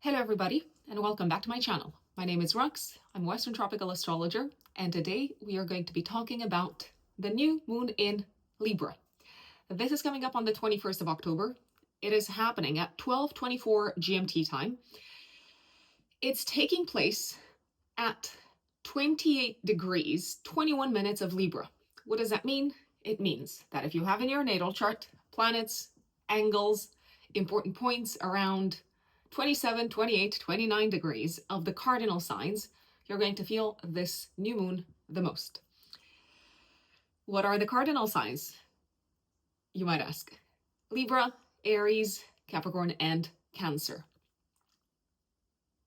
Hello everybody, and welcome back to my channel. My name is Rux, I'm Western Tropical Astrologer, and today we are going to be talking about the new moon in Libra. This is coming up on the 21st of October. It is happening at 12:24 GMT time. It's taking place at 28 degrees, 21 minutes of Libra. What does that mean? It means that if you have in your natal chart planets, angles, important points around 27, 28, 29 degrees of the cardinal signs, you're going to feel this new moon the most. What are the cardinal signs, you might ask? Libra, Aries, Capricorn, and Cancer.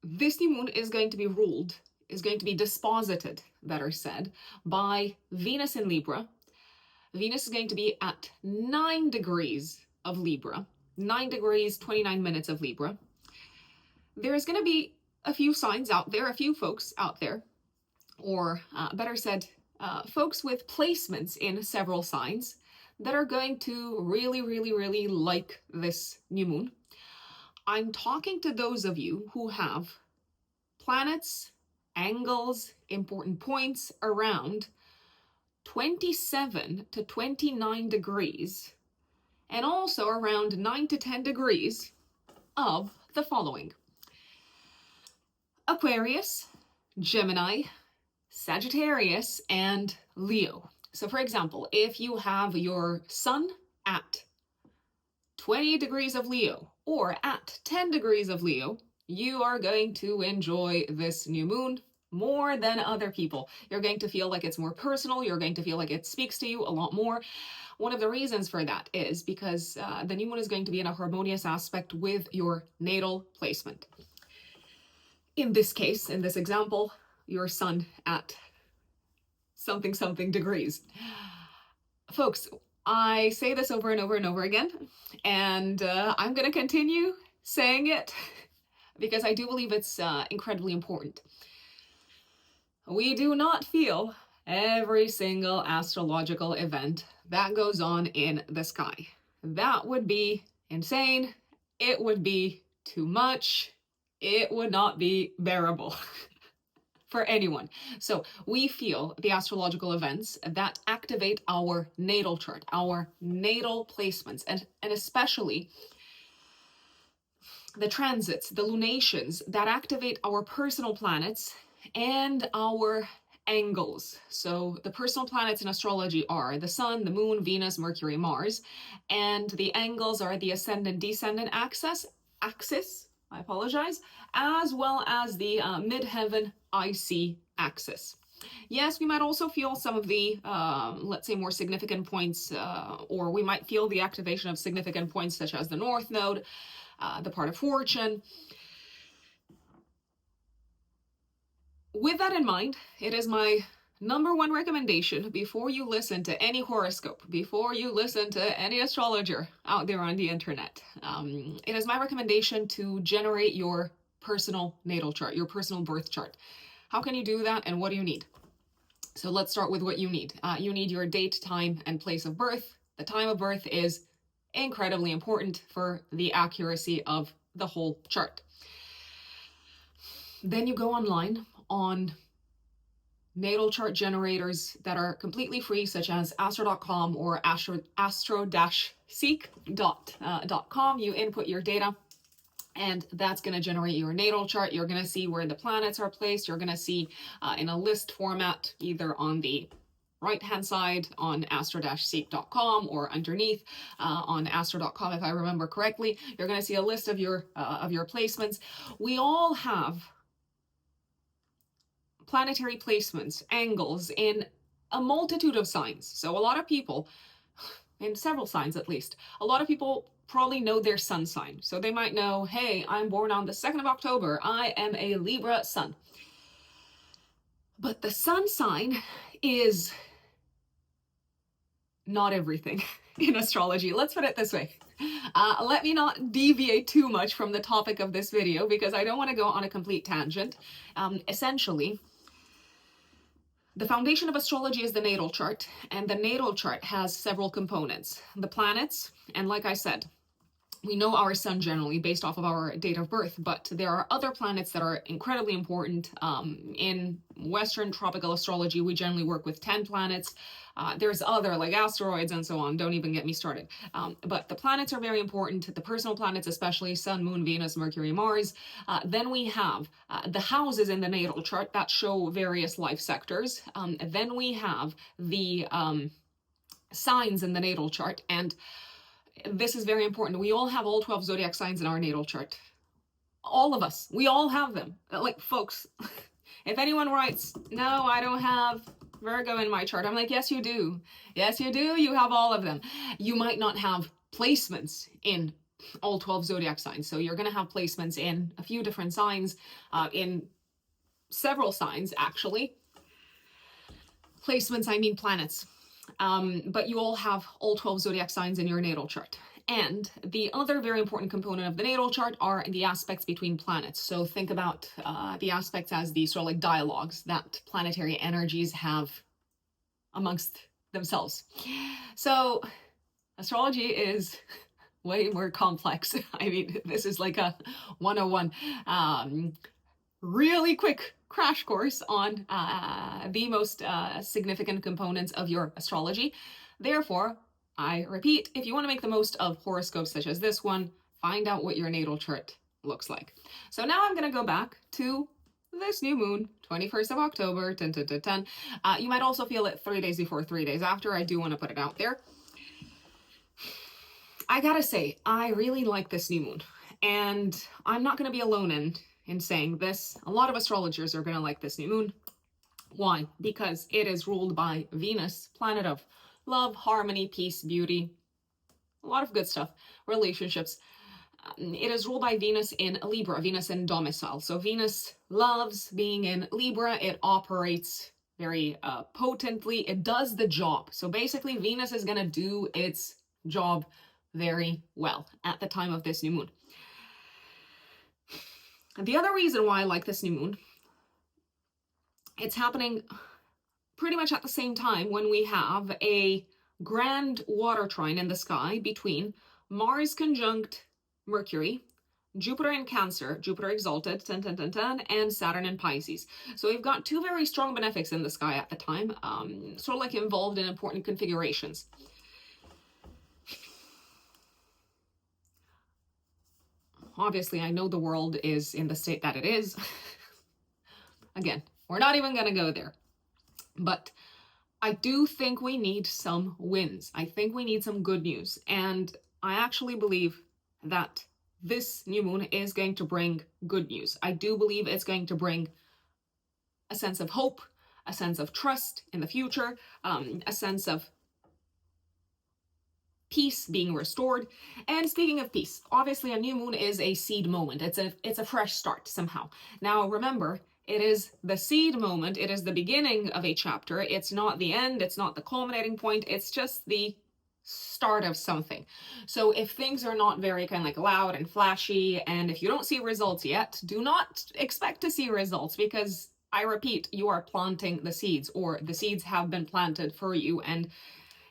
This new moon is going to be disposited, better said, by Venus in Libra. Venus is going to be at 9 degrees of Libra, 9 degrees, 29 minutes of Libra. There's going to be a few signs out there, a few folks out there, or better said, folks with placements in several signs that are going to really like this new moon. I'm talking to those of you who have planets, angles, important points around 27 to 29 degrees, and also around 9 to 10 degrees of the following: Aquarius, Gemini, Sagittarius, and Leo. So for example, if you have your sun at 20 degrees of Leo or at 10 degrees of Leo, you are going to enjoy this new moon more than other people. You're going to feel like it's more personal. You're going to feel like it speaks to you a lot more. One of the reasons for that is because the new moon is going to be in a harmonious aspect with your natal placement. In this case, in this example, your sun at something degrees. Folks, I say this over and over and over again, and I'm going to continue saying it because I do believe it's incredibly important. We do not feel every single astrological event that goes on in the sky. That would be insane. It would be too much. It would not be bearable for anyone. So we feel the astrological events that activate our natal chart, our natal placements, and especially the transits, the lunations that activate our personal planets and our angles. So the personal planets in astrology are the Sun, the Moon, Venus, Mercury, Mars, and the angles are the ascendant-descendant axis, I apologize, as well as the midheaven IC axis. Yes, we might also feel some of the, let's say, more significant points, or we might feel the activation of significant points such as the North Node, the part of fortune. With that in mind, it is my number one recommendation before you listen to any horoscope, before you listen to any astrologer out there on the internet. It is my recommendation to generate your personal natal chart, your personal birth chart. How can you do that, and what do you need? So let's start with what you need. You need your date, time, and place of birth. The time of birth is incredibly important for the accuracy of the whole chart. Then you go online on natal chart generators that are completely free, such as astro.com or astro-seek.com. You input your data, and that's going to generate your natal chart. You're going to see where the planets are placed. You're going to see in a list format, either on the right-hand side on astro-seek.com or underneath on astro.com, if I remember correctly. You're going to see a list of your placements. We all have planetary placements, angles in a multitude of signs. So a lot of people, in several signs at least, a lot of people probably know their sun sign. So they might know, hey, I'm born on the 2nd of October. I am a Libra sun. But the sun sign is not everything in astrology. Let's put it this way. Let me not deviate too much from the topic of this video because I don't want to go on a complete tangent. Essentially, the foundation of astrology is the natal chart, and the natal chart has several components. The planets, and like I said, we know our sun generally based off of our date of birth, but there are other planets that are incredibly important. In Western tropical astrology, we generally work with 10 planets. There's other like asteroids and so on. Don't even get me started. But the planets are very important, the personal planets especially, Sun, Moon, Venus, Mercury, Mars. Then we have the houses in the natal chart that show various life sectors. Then we have the signs in the natal chart, and this is very important. We all have all 12 zodiac signs in our natal chart. All of us. We all have them. Like, folks, if anyone writes, no, I don't have Virgo in my chart, I'm like, yes, you do. Yes, you do. You have all of them. You might not have placements in all 12 zodiac signs. So you're going to have placements in a few different signs, in several signs, actually. Placements, I mean planets. But you all have all 12 zodiac signs in your natal chart. And the other very important component of the natal chart are the aspects between planets. So think about the aspects as the sort of like dialogues that planetary energies have amongst themselves. So astrology is way more complex. I mean, this is like a 101 really quick crash course on the most significant components of your astrology. Therefore, I repeat, if you want to make the most of horoscopes such as this one, find out what your natal chart looks like. So now I'm going to go back to this new moon, 21st of October, 10. You might also feel it 3 days before, 3 days after. I do want to put it out there. I gotta say, I really like this new moon, and I'm not going to be alone in saying this. A lot of astrologers are going to like this new moon. Why? Because it is ruled by Venus, planet of love, harmony, peace, beauty, a lot of good stuff, relationships. It is ruled by Venus in Libra, Venus in domicile. So Venus loves being in Libra. It operates very potently. It does the job. So basically, Venus is going to do its job very well at the time of this new moon. The other reason why I like this new moon, it's happening pretty much at the same time when we have a grand water trine in the sky between Mars conjunct Mercury, Jupiter in Cancer, Jupiter exalted, and Saturn in Pisces. So we've got two very strong benefics in the sky at the time, sort of like involved in important configurations. Obviously, I know the world is in the state that it is. Again, we're not even going to go there. But I do think we need some wins. I think we need some good news. And I actually believe that this new moon is going to bring good news. I do believe it's going to bring a sense of hope, a sense of trust in the future, a sense of peace being restored. And speaking of peace, obviously a new moon is a seed moment. It's a fresh start somehow. Now remember, it is the seed moment. It is the beginning of a chapter. It's not the end. It's not the culminating point. It's just the start of something. So if things are not very kind of like loud and flashy, and if you don't see results yet, do not expect to see results, because I repeat, you are planting the seeds, or the seeds have been planted for you, and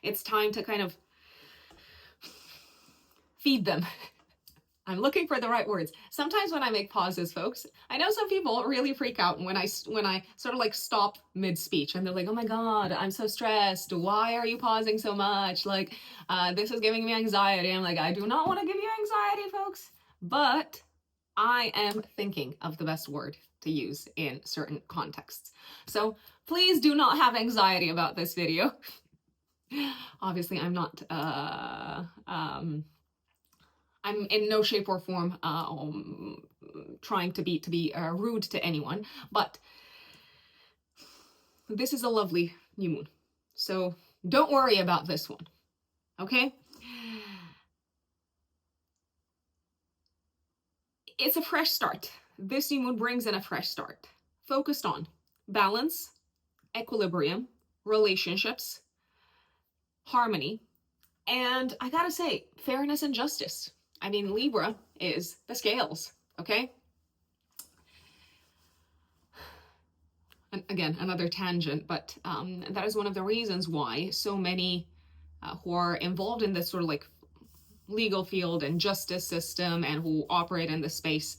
it's time to kind of feed them. I'm looking for the right words. Sometimes when I make pauses, folks, I know some people really freak out when I sort of like stop mid-speech, and they're like, oh my God, I'm so stressed. Why are you pausing so much? Like, this is giving me anxiety. I'm like, I do not want to give you anxiety, folks, but I am thinking of the best word to use in certain contexts. So please do not have anxiety about this video. Obviously, I'm not, I'm in no shape or form trying to be rude to anyone, but this is a lovely new moon. So don't worry about this one, okay? It's a fresh start. This new moon brings in a fresh start, focused on balance, equilibrium, relationships, harmony, and I gotta say, fairness and justice. I mean, Libra is the scales, okay? And again, another tangent, but that is one of the reasons why so many who are involved in this sort of like legal field and justice system and who operate in the space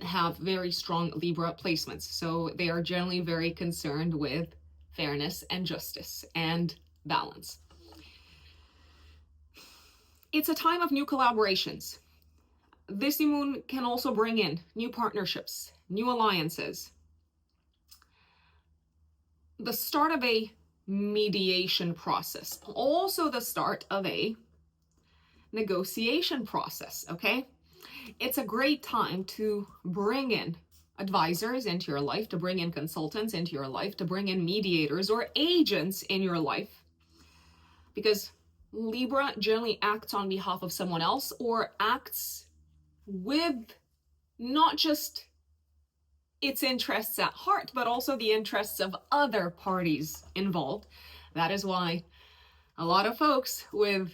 have very strong Libra placements. So they are generally very concerned with fairness and justice and balance. It's a time of new collaborations. This new moon can also bring in new partnerships, new alliances, the start of a mediation process, also the start of a negotiation process, okay? It's a great time to bring in advisors into your life, to bring in consultants into your life, to bring in mediators or agents in your life, because Libra generally acts on behalf of someone else or acts with not just its interests at heart, but also the interests of other parties involved. That is why a lot of folks with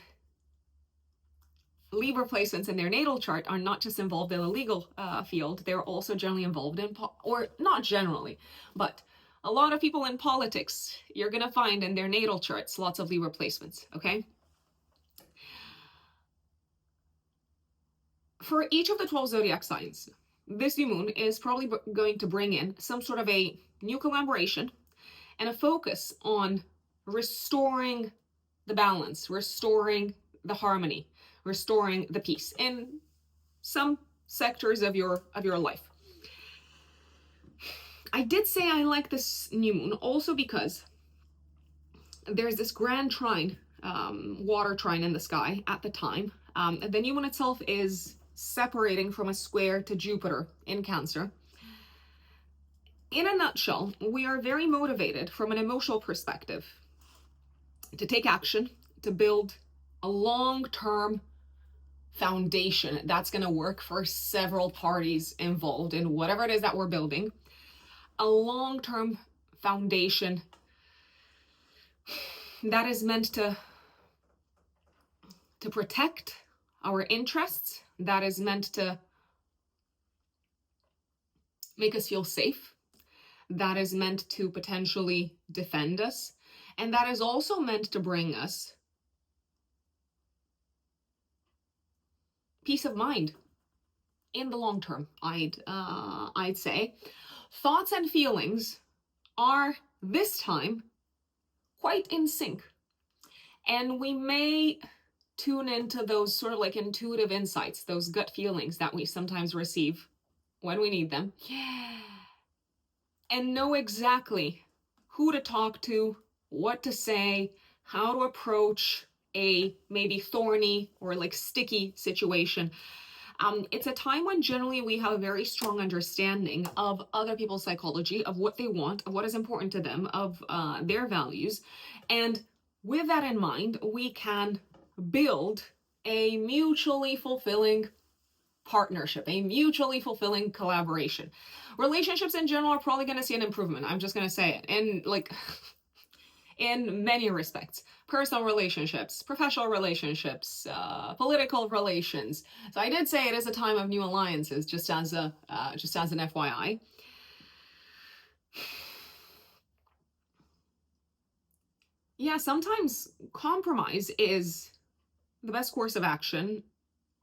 Libra placements in their natal chart are not just involved in the legal field, they're also generally involved in, or not generally, but a lot of people in politics, you're going to find in their natal charts lots of Libra placements, okay? For each of the 12 zodiac signs, this new moon is probably going to bring in some sort of a new collaboration and a focus on restoring the balance, restoring the harmony, restoring the peace in some sectors of your life. I did say I like this new moon also because there's this grand trine, water trine in the sky at the time. The new moon itself is separating from a square to Jupiter in Cancer. In a nutshell, we are very motivated from an emotional perspective to take action, to build a long-term foundation that's going to work for several parties involved in whatever it is that we're building. A long-term foundation that is meant to protect our interests, that is meant to make us feel safe, that is meant to potentially defend us, and that is also meant to bring us peace of mind in the long term, I'd say. Thoughts and feelings are this time quite in sync, and we may tune into those sort of like intuitive insights, those gut feelings that we sometimes receive when we need them, and know exactly who to talk to, what to say, how to approach a maybe thorny or like sticky situation. It's a time when generally we have a very strong understanding of other people's psychology, of what they want, of what is important to them, of their values. And with that in mind, we can build a mutually fulfilling partnership, a mutually fulfilling collaboration. Relationships in general are probably going to see an improvement. I'm just going to say it. And like in many respects, personal relationships, professional relationships, political relations. So I did say it is a time of new alliances, just as an FYI. Yeah, sometimes compromise is the best course of action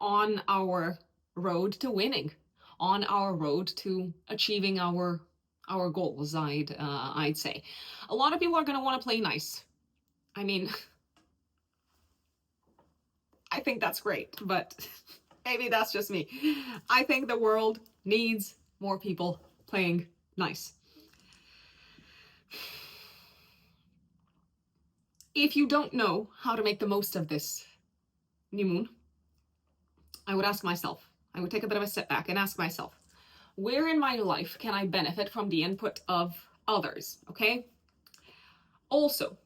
on our road to winning, on our road to achieving our goals, I'd say. A lot of people are going to want to play nice. I mean, I think that's great, but maybe that's just me. I think the world needs more people playing nice. If you don't know how to make the most of this new moon, I would ask myself, I would take a bit of a step back and ask myself, where in my life can I benefit from the input of others, okay? Also,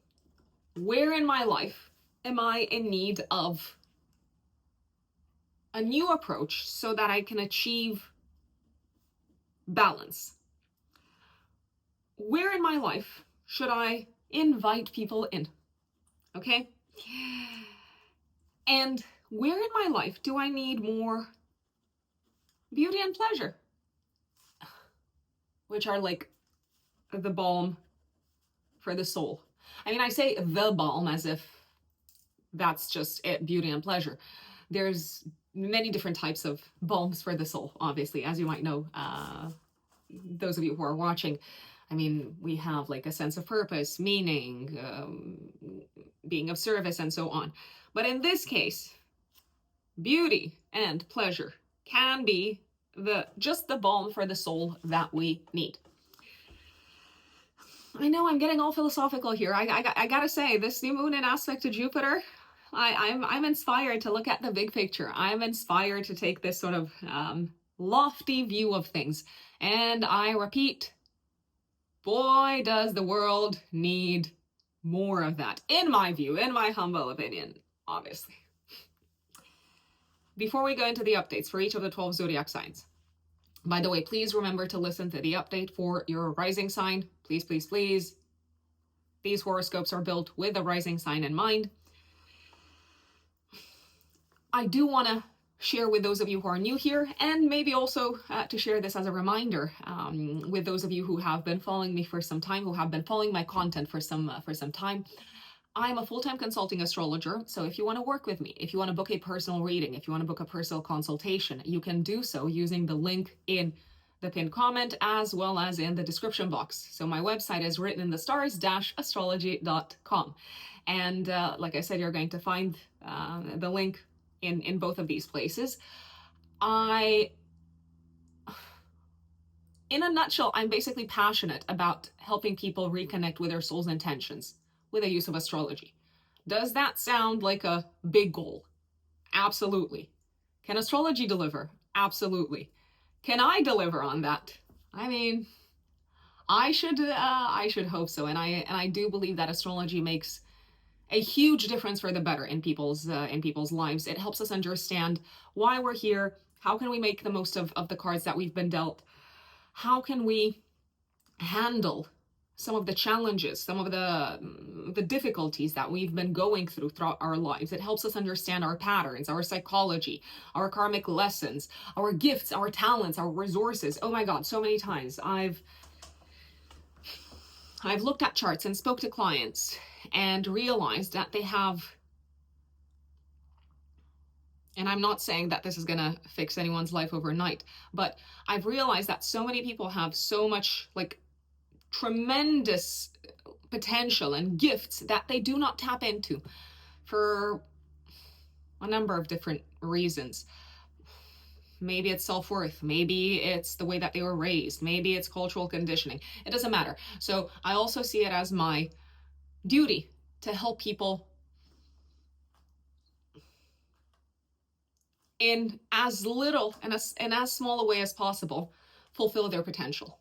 where in my life am I in need of a new approach so that I can achieve balance? Where in my life should I invite people in, okay? And where in my life do I need more beauty and pleasure, which are like the balm for the soul? I mean, I say the balm as if that's just it, beauty and pleasure. There's many different types of balms for the soul, obviously, as you might know, those of you who are watching. I mean, we have like a sense of purpose, meaning, being of service, and so on. But in this case, beauty and pleasure can be just the balm for the soul that we need. I know I'm getting all philosophical here. I gotta say, this new moon in aspect to Jupiter, I'm inspired to look at the big picture. I'm inspired to take this sort of lofty view of things. And I repeat, boy, does the world need more of that, in my view, in my humble opinion, obviously. Before we go into the updates for each of the 12 zodiac signs, by the way, please remember to listen to the update for your rising sign. Please, please, please. These horoscopes are built with the rising sign in mind. I do want to share with those of you who are new here, and maybe also to share this as a reminder with those of you who have been following me for some time, who have been following my content for some time. I'm a full-time consulting astrologer, so if you want to work with me, if you want to book a personal reading, if you want to book a personal consultation, you can do so using the link in the pinned comment as well as in the description box. So my website is written in the stars-astrology.com. And like I said, you're going to find the link in both of these places. In a nutshell, I'm basically passionate about helping people reconnect with their soul's intentions with the use of astrology. Does that sound like a big goal? Absolutely. Can astrology deliver? Absolutely. Can I deliver on that? I mean, I should hope so, and I do believe that astrology makes a huge difference for the better in people's lives. It helps us understand why we're here. How can we make the most of the cards that we've been dealt? How can we handle some of the challenges, some of the difficulties that we've been going throughout our lives? It helps us understand our patterns, our psychology, our karmic lessons, our gifts, our talents, our resources. Oh my God, so many times I've looked at charts and spoke to clients and realized that they have, and I'm not saying that this is gonna fix anyone's life overnight, but I've realized that so many people have so much like tremendous potential and gifts that they do not tap into for a number of different reasons. Maybe it's self-worth, maybe it's the way that they were raised, maybe it's cultural conditioning. It doesn't matter. So I also see it as my duty to help people in as little and as small a way as possible fulfill their potential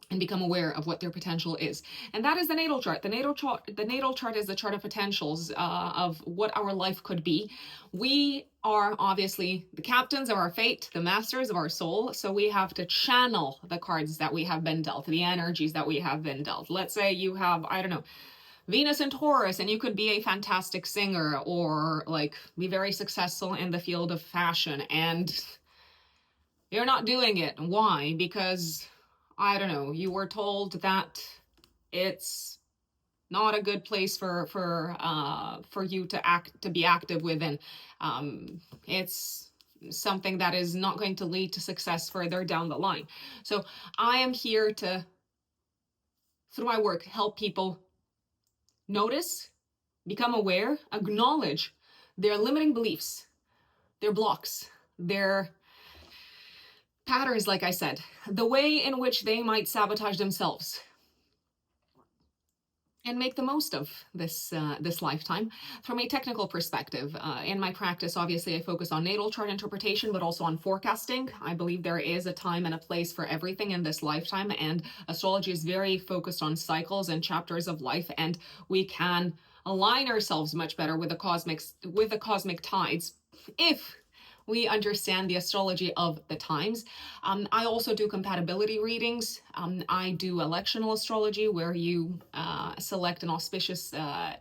and become aware of what their potential is. And that is the natal chart. The natal chart is the chart of potentials, of what our life could be. We are obviously the captains of our fate, the masters of our soul. So we have to channel the cards that we have been dealt, the energies that we have been dealt. Let's say you have, I don't know, Venus in Taurus, and you could be a fantastic singer or like be very successful in the field of fashion, and you're not doing it. Why? Because, I don't know, you were told that it's not a good place for you to be active within. It's something that is not going to lead to success further down the line. So I am here to, through my work, help people notice, become aware, acknowledge their limiting beliefs, their blocks, their patterns, like I said, the way in which they might sabotage themselves, and make the most of this lifetime. From a technical perspective, in my practice, obviously, I focus on natal chart interpretation, but also on forecasting. I believe there is a time and a place for everything in this lifetime, and astrology is very focused on cycles and chapters of life, and we can align ourselves much better with the cosmic tides if we understand the astrology of the times. I also do compatibility readings. I do electional astrology, where you select an auspicious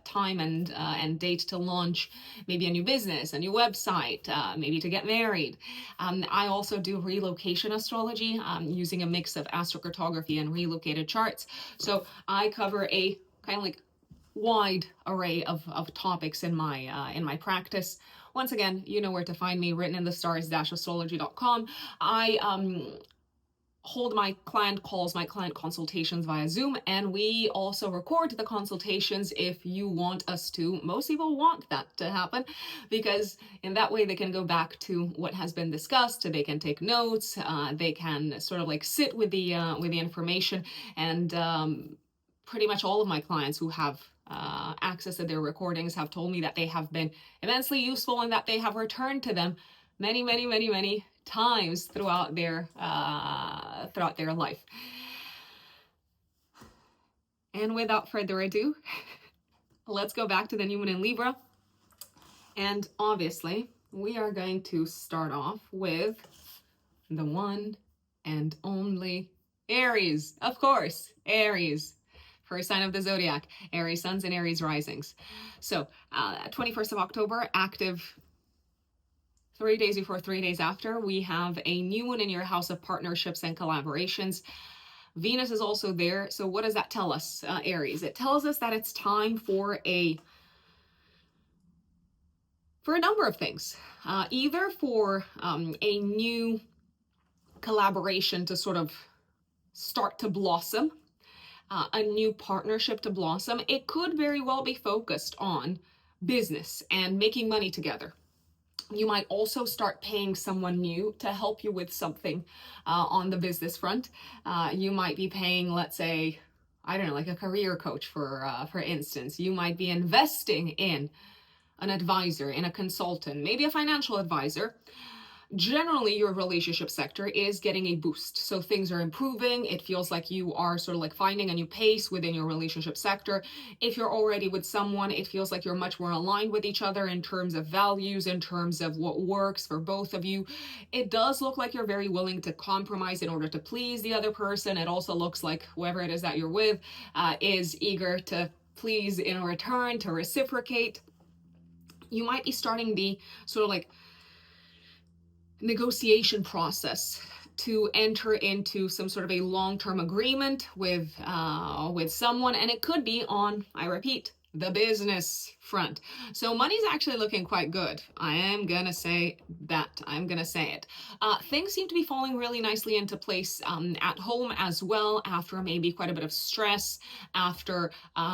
time and date to launch maybe a new business, a new website, maybe to get married. I also do relocation astrology, using a mix of astrocartography and relocated charts. So I cover a kind of like wide array of topics in my practice. Once again, you know where to find me, written in the stars-astrology.com. I hold my client calls, my client consultations via Zoom, and we also record the consultations if you want us to. Most people want that to happen because in that way they can go back to what has been discussed, they can take notes, they can sort of like sit with the information, and pretty much all of my clients who have access to their recordings have told me that they have been immensely useful and that they have returned to them many times throughout their life. And without further ado, let's go back to the new moon in Libra. And obviously, we are going to start off with the one and only Aries. Of course, Aries. First sign of the zodiac, Aries suns and Aries risings. So 21st of October, active 3 days before, 3 days after, we have a new one in your house of partnerships and collaborations. Venus is also there. So what does that tell us, Aries? It tells us that it's time for a number of things. Either for a new collaboration to sort of start to blossom, a new partnership to blossom. It could very well be focused on business and making money together. You might also start paying someone new to help you with something on the business front. You might be paying, let's say, I don't know, like a career coach, for instance. You might be investing in an advisor, in a consultant, maybe a financial advisor. Generally, your relationship sector is getting a boost. So things are improving. It feels like you are sort of like finding a new pace within your relationship sector. If you're already with someone, it feels like you're much more aligned with each other in terms of values, in terms of what works for both of you. It does look like you're very willing to compromise in order to please the other person. It also looks like whoever it is that you're with is eager to please in return, to reciprocate. You might be starting the sort of like negotiation process to enter into some sort of a long-term agreement with someone, and it could be on, I repeat, the business front. So money's actually looking quite good. I am gonna say that. I'm gonna say it. Things seem to be falling really nicely into place at home as well, after maybe quite a bit of stress, after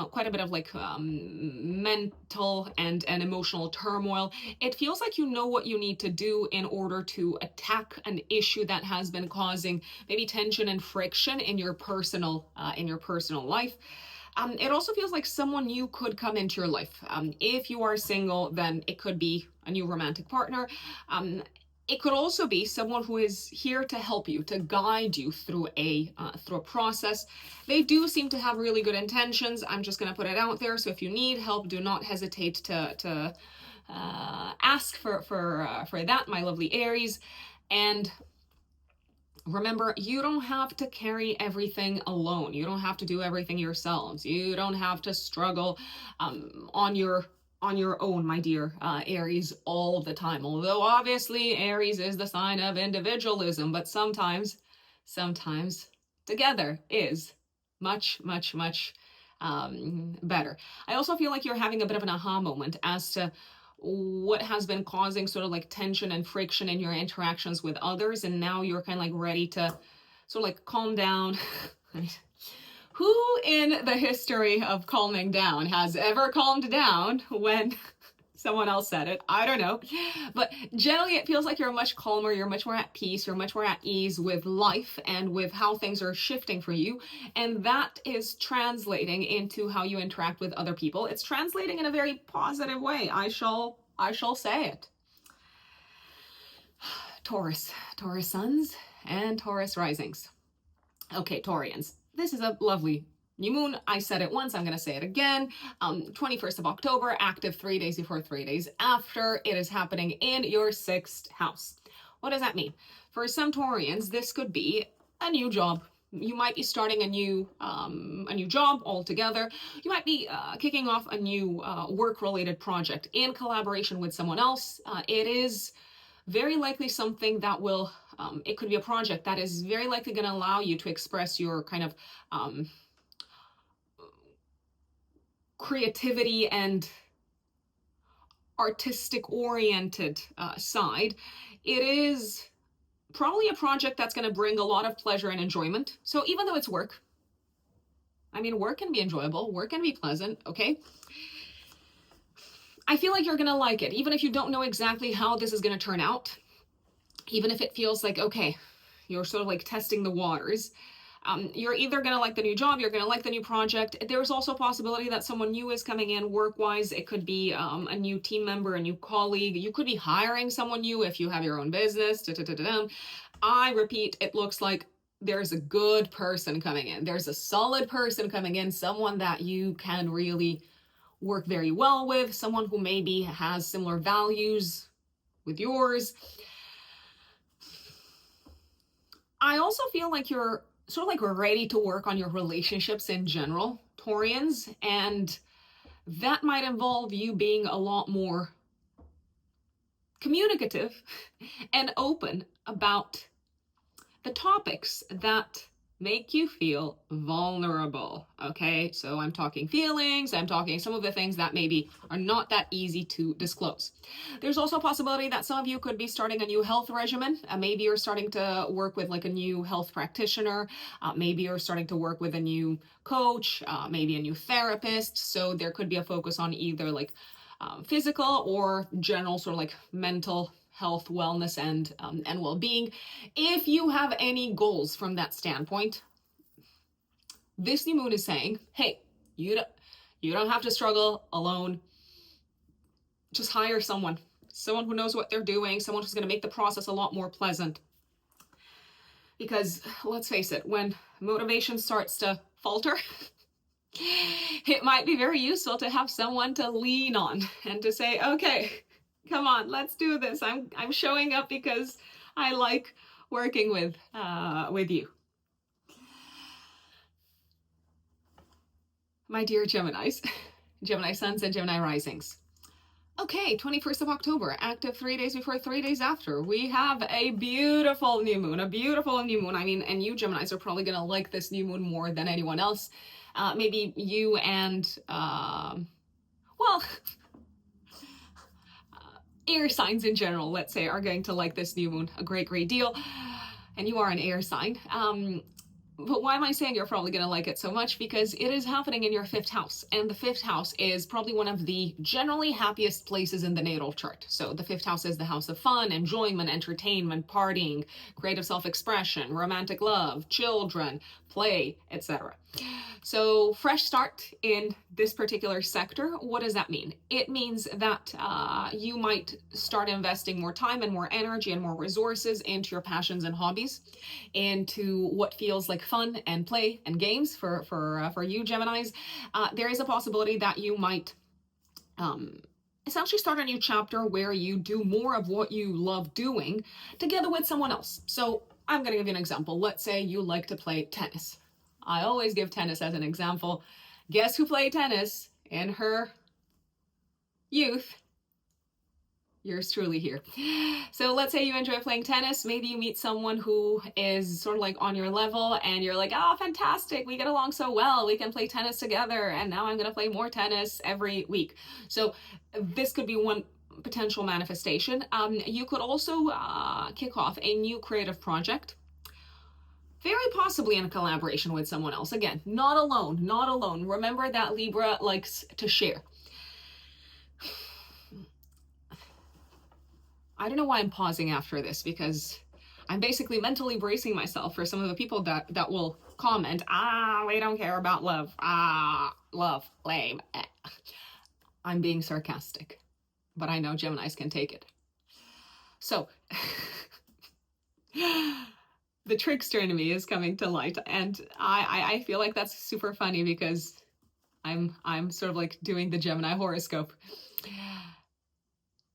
quite a bit of like mental and emotional turmoil. It feels like you know what you need to do in order to attack an issue that has been causing maybe tension and friction in your personal life. It also feels like someone new could come into your life. If you are single, then it could be a new romantic partner. It could also be someone who is here to help you, to guide you through a process. They do seem to have really good intentions. I'm just going to put it out there. So if you need help, do not hesitate to ask for that, my lovely Aries. And remember, you don't have to carry everything alone. You don't have to do everything yourselves. You don't have to struggle on your own, my dear Aries, all the time. Although obviously Aries is the sign of individualism, but sometimes together is much better. I also feel like you're having a bit of an aha moment as to what has been causing sort of like tension and friction in your interactions with others, and now you're kind of like ready to sort of like calm down. Who in the history of calming down has ever calmed down when someone else said it? I don't know. But generally it feels like you're much calmer, you're much more at peace, you're much more at ease with life and with how things are shifting for you. And that is translating into how you interact with other people. It's translating in a very positive way. I shall say it. Taurus suns and Taurus risings. Okay, Taurians, this is a lovely new moon. I said it once, I'm going to say it again. 21st of October, active 3 days before, 3 days after. It is happening in your 6th house. What does that mean? For some Taurians, this could be a new job. You might be starting a new job altogether. You might be kicking off a new work-related project in collaboration with someone else. It is very likely something that will, it could be a project that is very likely going to allow you to express your kind of creativity and artistic oriented side, it is probably a project that's going to bring a lot of pleasure and enjoyment. So even though it's work, I mean, work can be enjoyable, work can be pleasant, okay? I feel like you're going to like it, even if you don't know exactly how this is going to turn out, even if it feels like, okay, you're sort of like testing the waters. You're either going to like the new job, you're going to like the new project. There's also a possibility that someone new is coming in work-wise. It could be a new team member, a new colleague. You could be hiring someone new if you have your own business. I repeat, it looks like there's a good person coming in. There's a solid person coming in, someone that you can really work very well with, someone who maybe has similar values with yours. I also feel like you're sort of like ready to work on your relationships in general, Taurians, and that might involve you being a lot more communicative and open about the topics that make you feel vulnerable, okay? So I'm talking feelings, I'm talking some of the things that maybe are not that easy to disclose. There's also a possibility that some of you could be starting a new health regimen. Maybe you're starting to work with like a new health practitioner. Maybe you're starting to work with a new coach, maybe a new therapist. So there could be a focus on either like physical or general sort of like mental health, wellness, and well-being. If you have any goals from that standpoint, this new moon is saying, hey, you don't have to struggle alone. Just hire someone who knows what they're doing, someone who's going to make the process a lot more pleasant. Because let's face it, when motivation starts to falter, it might be very useful to have someone to lean on and to say, okay, come on, let's do this. I'm showing up because I like working with you. My dear Geminis, Gemini suns and Gemini risings. Okay, 21st of October, active 3 days before, 3 days after. We have a beautiful new moon, I mean, and you Geminis are probably going to like this new moon more than anyone else. Maybe you and, air signs in general, let's say, are going to like this new moon a great deal. And you are an air sign. But why am I saying you're probably going to like it so much? Because it is happening in your 5th house. And the 5th house is probably one of the generally happiest places in the natal chart. So the 5th house is the house of fun, enjoyment, entertainment, partying, creative self-expression, romantic love, children, play, etc. So fresh start in this particular sector. What does that mean? It means that you might start investing more time and more energy and more resources into your passions and hobbies, into what feels like fun and play and games for you Geminis. There is a possibility that you might essentially start a new chapter where you do more of what you love doing together with someone else. So I'm going to give you an example. Let's say you like to play tennis. I always give tennis as an example. Guess who played tennis in her youth? Yours truly here. So let's say you enjoy playing tennis. Maybe you meet someone who is sort of like on your level and you're like, oh, fantastic. We get along so well. We can play tennis together. And now I'm going to play more tennis every week. So this could be one potential manifestation. You could also kick off a new creative project, very possibly in a collaboration with someone else. Again, not alone. Remember that Libra likes to share. I don't know why I'm pausing after this, because I'm basically mentally bracing myself for some of the people that will comment, we don't care about love. Love, lame. I'm being sarcastic, but I know Geminis can take it. So, the trickster in me is coming to light, and I feel like that's super funny because I'm sort of like doing the Gemini horoscope.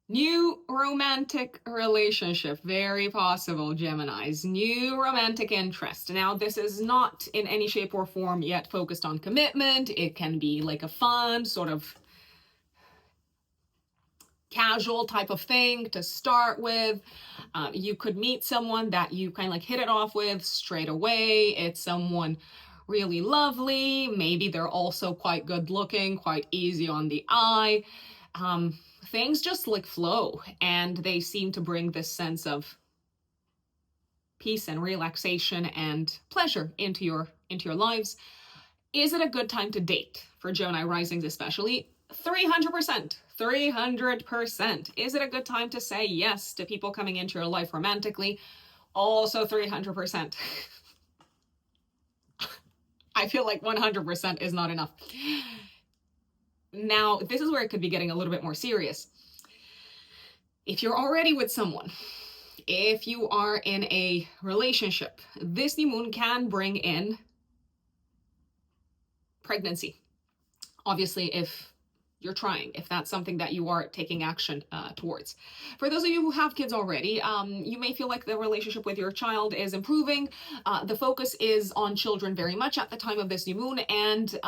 New romantic relationship, very possible, Geminis. New romantic interest. Now, this is not in any shape or form yet focused on commitment. It can be like a fun, sort of casual type of thing to start with. You could meet someone that you kind of like hit it off with straight away. It's someone really lovely. Maybe they're also quite good looking, quite easy on the eye. Things just like flow, and they seem to bring this sense of peace and relaxation and pleasure into your lives. Is it a good time to date for Gemini risings especially? 300%. 300%. Is it a good time to say yes to people coming into your life romantically? Also 300%. I feel like 100% is not enough. Now, this is where it could be getting a little bit more serious. If you're already with someone, if you are in a relationship, this new moon can bring in pregnancy. Obviously, if you're trying, if that's something that you are taking action towards. For those of you who have kids already, you may feel like the relationship with your child is improving. The focus is on children very much at the time of this new moon, and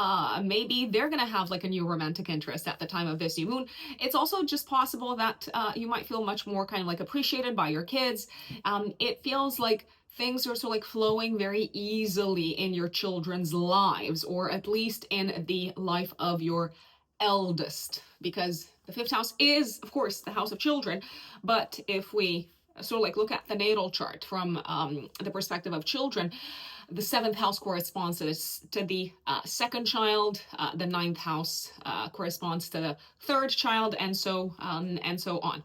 maybe they're going to have like a new romantic interest at the time of this new moon. It's also just possible that you might feel much more kind of like appreciated by your kids. It feels like things are sort of like flowing very easily in your children's lives, or at least in the life of your eldest, because the fifth house is, of course, the house of children. But if we sort of like look at the natal chart from the perspective of children, the seventh house corresponds to the second child, the ninth house corresponds to the third child, and so on.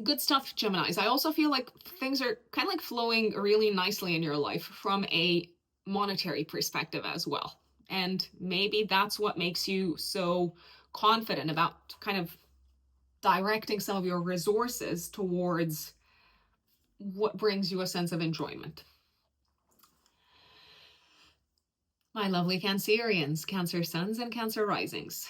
Good stuff, Geminis. I also feel like things are kind of like flowing really nicely in your life from a monetary perspective as well. And maybe that's what makes you so confident about kind of directing some of your resources towards what brings you a sense of enjoyment. My lovely Cancerians, Cancer suns and Cancer risings.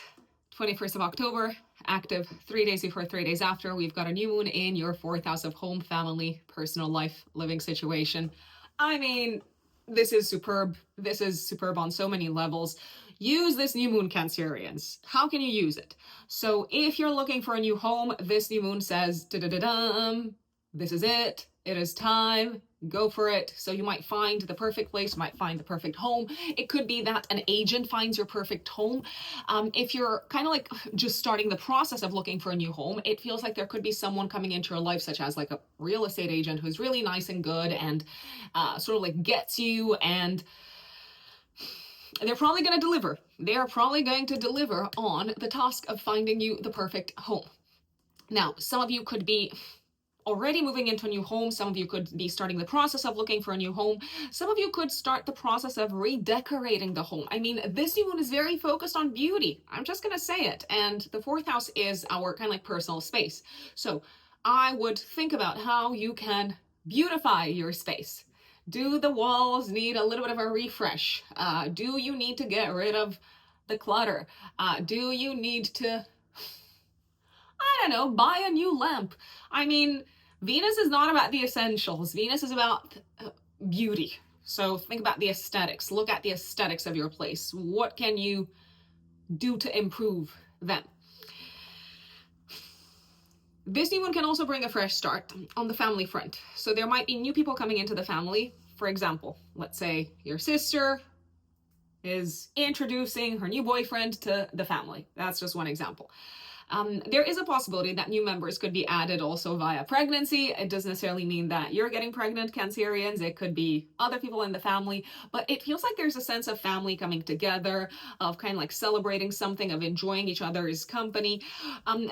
21st of October, active 3 days before, 3 days after, we've got a new moon in your fourth house of home, family, personal life, living situation. I mean, this is superb. This is superb on so many levels. Use this new moon, Cancerians. How can you use it? So if you're looking for a new home, this new moon says, da-da-da-dum, this is it. It is time. Go for it. So you might find the perfect place, you might find the perfect home. It could be that an agent finds your perfect home. If you're kind of like just starting the process of looking for a new home, it feels like there could be someone coming into your life, such as like a real estate agent who's really nice and good and sort of like gets you, and they're probably going to deliver. They are probably going to deliver on the task of finding you the perfect home. Now, some of you could be already moving into a new home. Some of you could be starting the process of looking for a new home. Some of you could start the process of redecorating the home. I mean, this new moon is very focused on beauty. I'm just going to say it. And the fourth house is our kind of like personal space. So I would think about how you can beautify your space. Do the walls need a little bit of a refresh? Do you need to get rid of the clutter? Do you need to, I don't know, buy a new lamp? I mean, Venus is not about the essentials. Venus is about beauty. So think about the aesthetics. Look at the aesthetics of your place. What can you do to improve them? This new moon can also bring a fresh start on the family front. So there might be new people coming into the family. For example, let's say your sister is introducing her new boyfriend to the family. That's just one example. There is a possibility that new members could be added also via pregnancy. It doesn't necessarily mean that you're getting pregnant, Cancerians. It could be other people in the family, but it feels like there's a sense of family coming together, of kind of like celebrating something, of enjoying each other's company.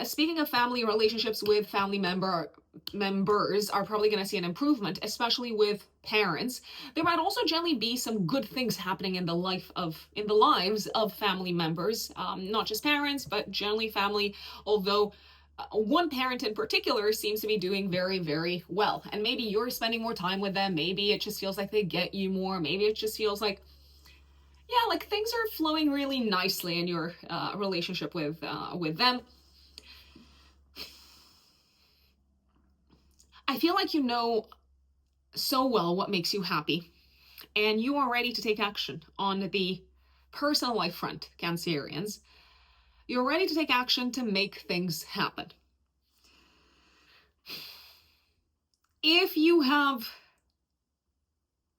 Speaking of family, relationships with family members are probably going to see an improvement, especially with parents. There might also generally be some good things happening in the lives of family members, not just parents, but generally family, although one parent in particular seems to be doing very, very well. And maybe you're spending more time with them. Maybe it just feels like they get you more. Maybe it just feels like, yeah, like things are flowing really nicely in your relationship with them. I feel like you know so well what makes you happy, and you are ready to take action on the personal life front, Cancerians. You're ready to take action to make things happen. If you have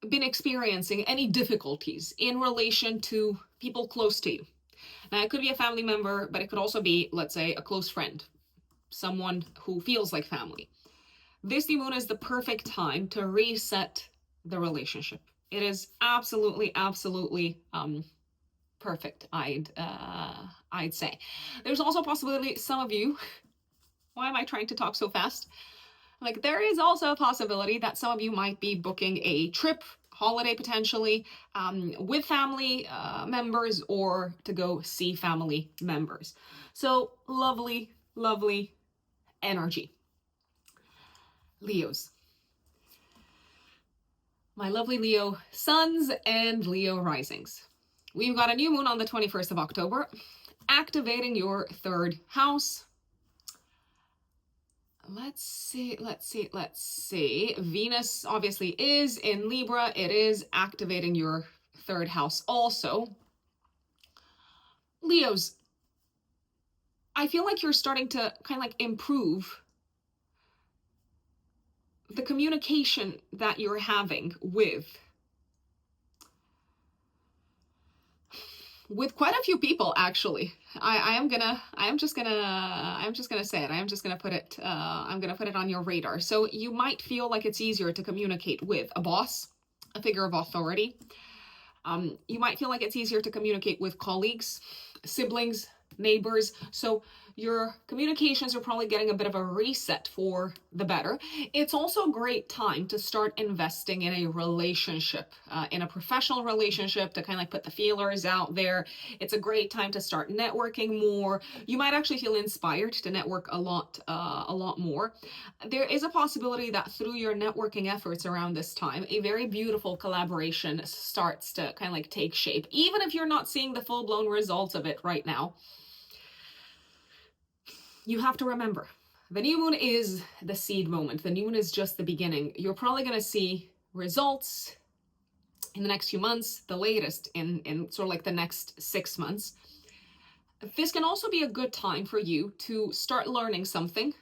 been experiencing any difficulties in relation to people close to you, Now, it could be a family member, but it could also be, let's say, a close friend, someone who feels like family. This new moon is the perfect time to reset the relationship. It is absolutely, absolutely perfect, I'd say. There's also a possibility some of you, why am I trying to talk so fast? Like, there is also a possibility that some of you might be booking a trip, holiday potentially, with family members, or to go see family members. So lovely, lovely energy. Leos. My lovely Leo suns and Leo risings. We've got a new moon on the 21st of October, activating your third house. Let's see. Venus obviously is in Libra. It is activating your third house also. Leos, I feel like you're starting to kind of like improve the communication that you're having with quite a few people, actually. I'm just gonna say it. I'm gonna put it on your radar. So you might feel like it's easier to communicate with a boss, a figure of authority. You might feel like it's easier to communicate with colleagues, siblings, neighbors. So your communications are probably getting a bit of a reset for the better. It's also a great time to start investing in a relationship, in a professional relationship, to kind of like put the feelers out there. It's a great time to start networking more. You might actually feel inspired to network a lot more. There is a possibility that through your networking efforts around this time, a very beautiful collaboration starts to kind of like take shape, even if you're not seeing the full-blown results of it right now. You have to remember, the new moon is the seed moment. The new moon is just the beginning. You're probably going to see results in the next few months, the latest in sort of like the next 6 months. This can also be a good time for you to start learning something,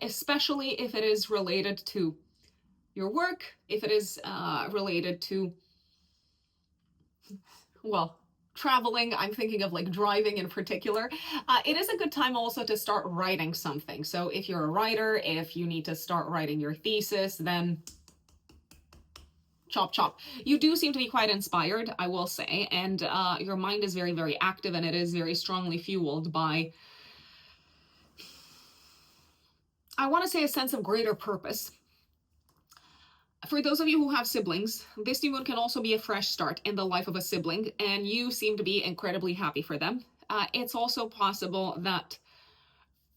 especially if it is related to your work, if it is related to, well, traveling. I'm thinking of like driving in particular. It is a good time also to start writing something. So if you're a writer, if you need to start writing your thesis, then chop chop. You do seem to be quite inspired, I will say, and your mind is very, very active, and it is very strongly fueled by, I want to say, a sense of greater purpose. For those of you who have siblings, this new moon can also be a fresh start in the life of a sibling, and you seem to be incredibly happy for them. It's also possible that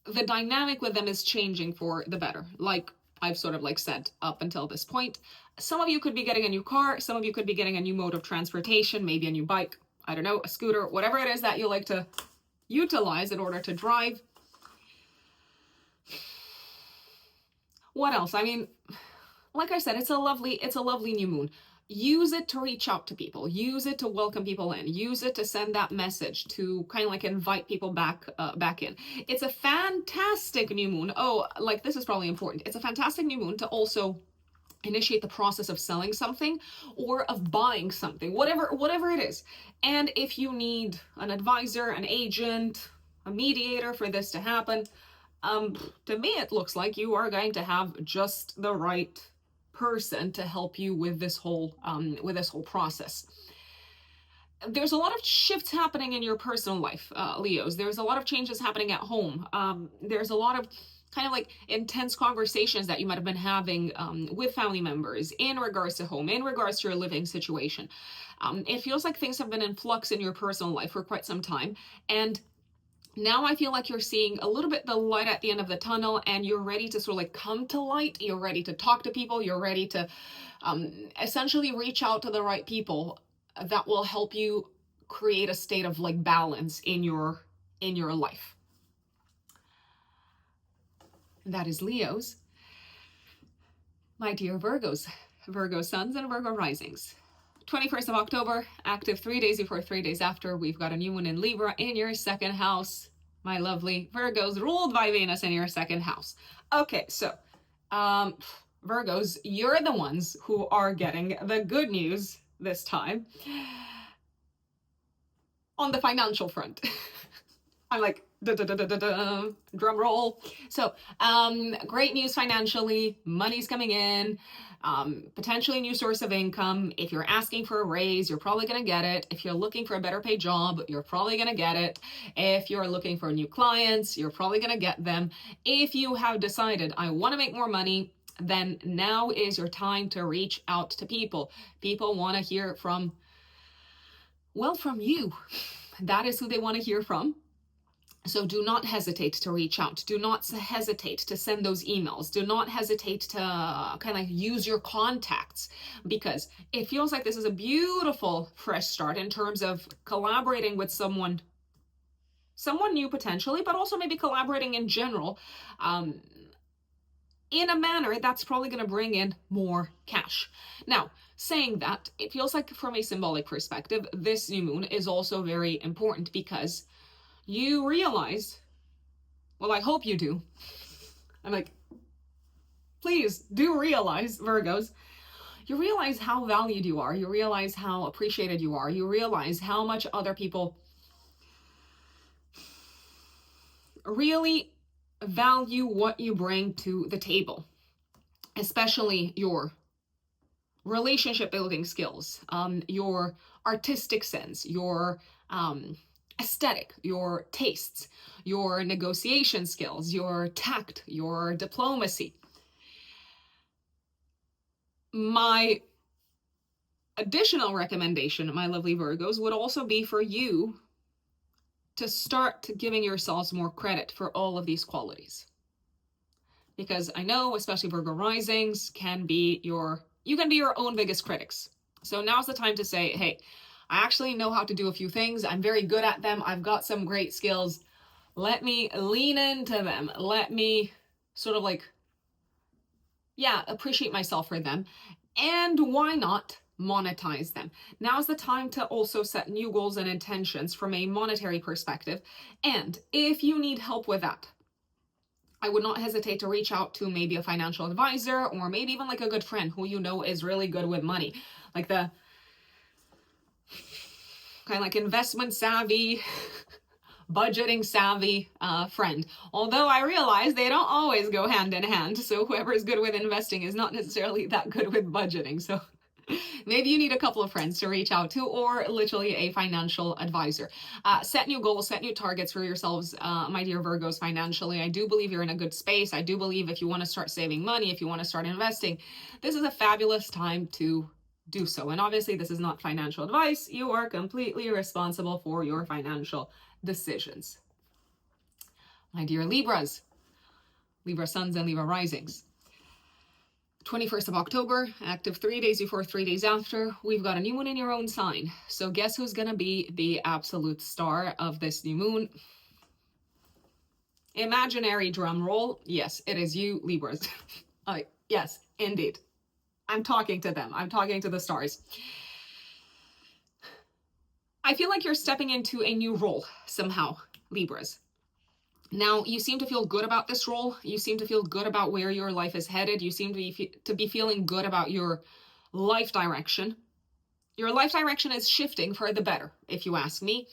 the dynamic with them is changing for the better, like I've sort of like said up until this point. Some of you could be getting a new car, some of you could be getting a new mode of transportation, maybe a new bike, I don't know, a scooter, whatever it is that you like to utilize in order to drive. What else? I mean, like I said, it's a lovely new moon. Use it to reach out to people. Use it to welcome people in. Use it to send that message, to kind of like invite people back in. It's a fantastic new moon. Oh, like this is probably important. It's a fantastic new moon to also initiate the process of selling something or of buying something, whatever it is. And if you need an advisor, an agent, a mediator for this to happen, to me, it looks like you are going to have just the right person to help you with this whole process. There's a lot of shifts happening in your personal life, Leos. There's a lot of changes happening at home. There's a lot of kind of like intense conversations that you might have been having with family members in regards to home, in regards to your living situation. It feels like things have been in flux in your personal life for quite some time, and now I feel like you're seeing a little bit the light at the end of the tunnel, and you're ready to sort of like come to light. You're ready to talk to people. You're ready to essentially reach out to the right people that will help you create a state of like balance in your life. That is Leos. My dear Virgos, Virgo suns and Virgo risings. 21st of October, active 3 days before, 3 days after. We've got a new moon in Libra in your second house. My lovely Virgos, ruled by Venus in your second house. Okay, so Virgos, you're the ones who are getting the good news this time. on the financial front. I'm like, drum roll. So, great news financially, money's coming in, potentially a new source of income. If you're asking for a raise, you're probably going to get it. If you're looking for a better paid job, you're probably going to get it. If you're looking for new clients, you're probably going to get them. If you have decided, I want to make more money, then now is your time to reach out to people. People want to hear from, well, from you. That is who they want to hear from. So do not hesitate to reach out. Do not hesitate to send those emails. Do not hesitate to kind of use your contacts, because it feels like this is a beautiful fresh start in terms of collaborating with someone new potentially, but also maybe collaborating in general, in a manner that's probably going to bring in more cash. Now, saying that, it feels like from a symbolic perspective, this new moon is also very important because you realize, well, I hope you do. I'm like, please do realize, Virgos, you realize how valued you are. You realize how appreciated you are. You realize how much other people really value what you bring to the table, especially your relationship building skills, your artistic sense, your aesthetic, your tastes, your negotiation skills, your tact, your diplomacy. My additional recommendation, my lovely Virgos, would also be for you to start giving yourselves more credit for all of these qualities. Because I know, especially Virgo risings, you can be your own biggest critics. So now's the time to say, hey, I actually know how to do a few things. I'm very good at them. I've got some great skills. Let me lean into them. Let me sort of like, appreciate myself for them. And why not monetize them? Now's the time to also set new goals and intentions from a monetary perspective. And if you need help with that, I would not hesitate to reach out to maybe a financial advisor, or maybe even like a good friend who you know is really good with money. Like the kind of like investment savvy, budgeting savvy friend. Although I realize they don't always go hand in hand. So whoever is good with investing is not necessarily that good with budgeting. So maybe you need a couple of friends to reach out to, or literally a financial advisor. Set new goals, set new targets for yourselves, my dear Virgos, financially. I do believe you're in a good space. I do believe if you want to start saving money, if you want to start investing, this is a fabulous time to do so. And obviously this is not financial advice. You are completely responsible for your financial decisions. My dear Libras, Libra suns and Libra risings. 21st of October, active 3 days before, 3 days after, we've got a new moon in your own sign. So guess who's going to be the absolute star of this new moon? Imaginary drum roll. Yes, it is you, Libras. Yes, indeed. I'm talking to them. I'm talking to the stars. I feel like you're stepping into a new role somehow, Libras. Now, you seem to feel good about this role. You seem to feel good about where your life is headed. You seem to be feeling good about your life direction. Your life direction is shifting for the better, if you ask me.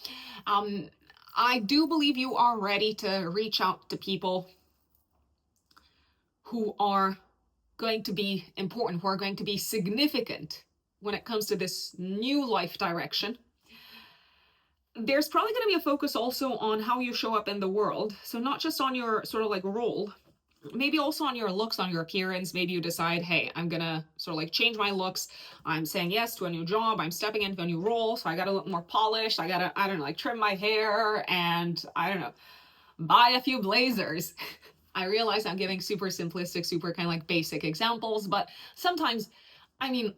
I do believe you are ready to reach out to people who are going to be important, who are going to be significant when it comes to this new life direction. There's probably going to be a focus also on how you show up in the world. So not just on your sort of like role, maybe also on your looks, on your appearance. Maybe you decide, hey, I'm going to sort of like change my looks. I'm saying yes to a new job. I'm stepping into a new role. So I got to look more polished. I got to, I don't know, like trim my hair and I don't know, buy a few blazers. I realize I'm giving super simplistic, super kind of like basic examples, but sometimes, I mean,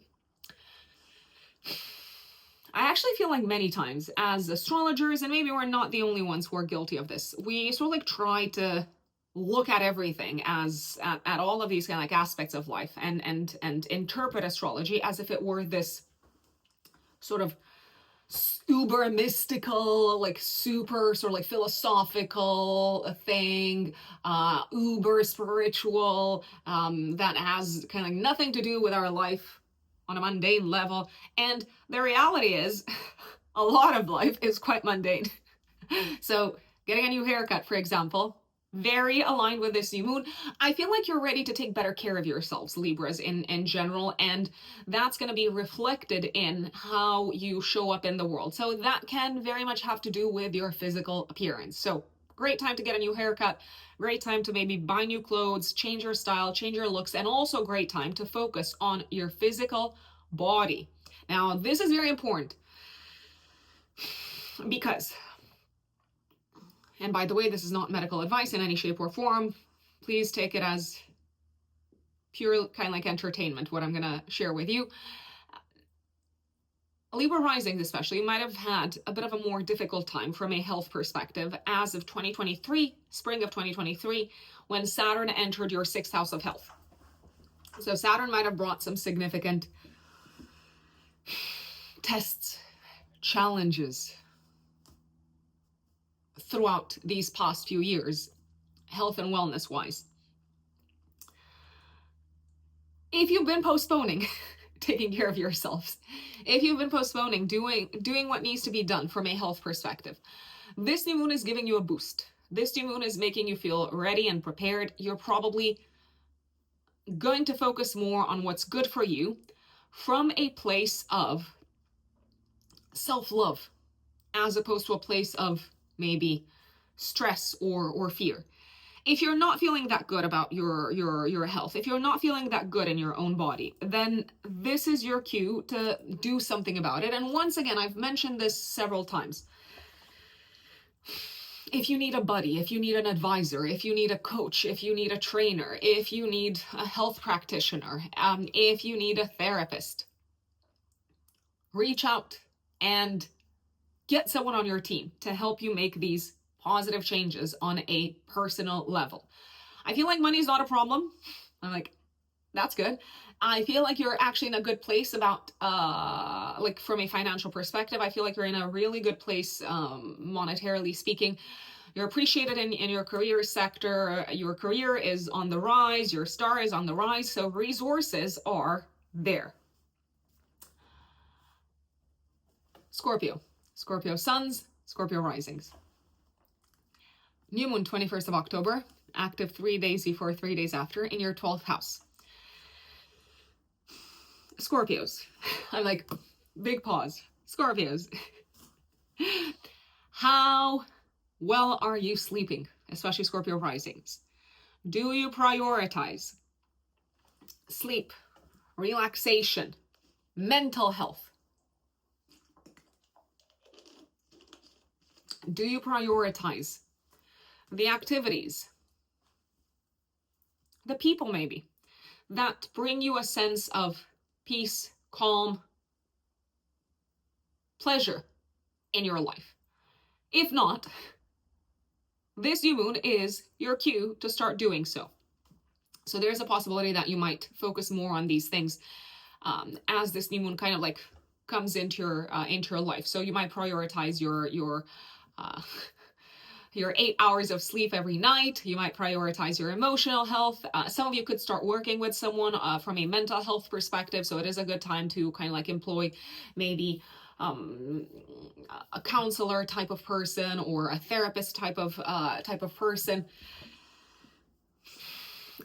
I actually feel like many times as astrologers, and maybe we're not the only ones who are guilty of this, we sort of like try to look at everything as at all of these kind of like aspects of life and interpret astrology as if it were this sort of uber mystical, like super sort of like philosophical thing, uber spiritual, that has kind of like nothing to do with our life on a mundane level. And the reality is a lot of life is quite mundane. So getting a new haircut, for example, very aligned with this new moon. I feel like you're ready to take better care of yourselves, Libras, in general, and that's going to be reflected in how you show up in the world. So that can very much have to do with your physical appearance. So great time to get a new haircut, great time to maybe buy new clothes, change your style, change your looks, and also great time to focus on your physical body. Now, this is very important because, and by the way, this is not medical advice in any shape or form. Please take it as pure kind of like entertainment, what I'm going to share with you. Libra risings especially might have had a bit of a more difficult time from a health perspective as of 2023, spring of 2023, when Saturn entered your 6th house of health. So Saturn might have brought some significant tests, challenges throughout these past few years, health and wellness wise. If you've been postponing taking care of yourselves, if you've been postponing doing what needs to be done from a health perspective, this new moon is giving you a boost. This new moon is making you feel ready and prepared. You're probably going to focus more on what's good for you from a place of self-love, as opposed to a place of maybe stress or fear. If you're not feeling that good about your health, if you're not feeling that good in your own body, then this is your cue to do something about it. And once again, I've mentioned this several times. If you need a buddy, if you need an advisor, if you need a coach, if you need a trainer, if you need a health practitioner, if you need a therapist, reach out and get someone on your team to help you make these positive changes on a personal level. I feel like money is not a problem. I'm like, that's good. I feel like you're actually in a good place about, like from a financial perspective, I feel like you're in a really good place, monetarily speaking. You're appreciated in your career sector. Your career is on the rise. Your star is on the rise. So resources are there. Scorpio suns, Scorpio risings. New moon 21st of October, active 3 days before, 3 days after, in your 12th house. Scorpios. I'm like, big pause. Scorpios. How well are you sleeping? Especially Scorpio risings. Do you prioritize sleep, relaxation, mental health? Do you prioritize the activities, the people maybe, that bring you a sense of peace, calm, pleasure in your life? If not, this new moon is your cue to start doing so. So there's a possibility that you might focus more on these things as this new moon kind of like comes into your life. So you might prioritize your 8 hours of sleep every night. You might prioritize your emotional health. Some of you could start working with someone from a mental health perspective. So it is a good time to kind of like employ maybe a counselor type of person or a therapist type of person.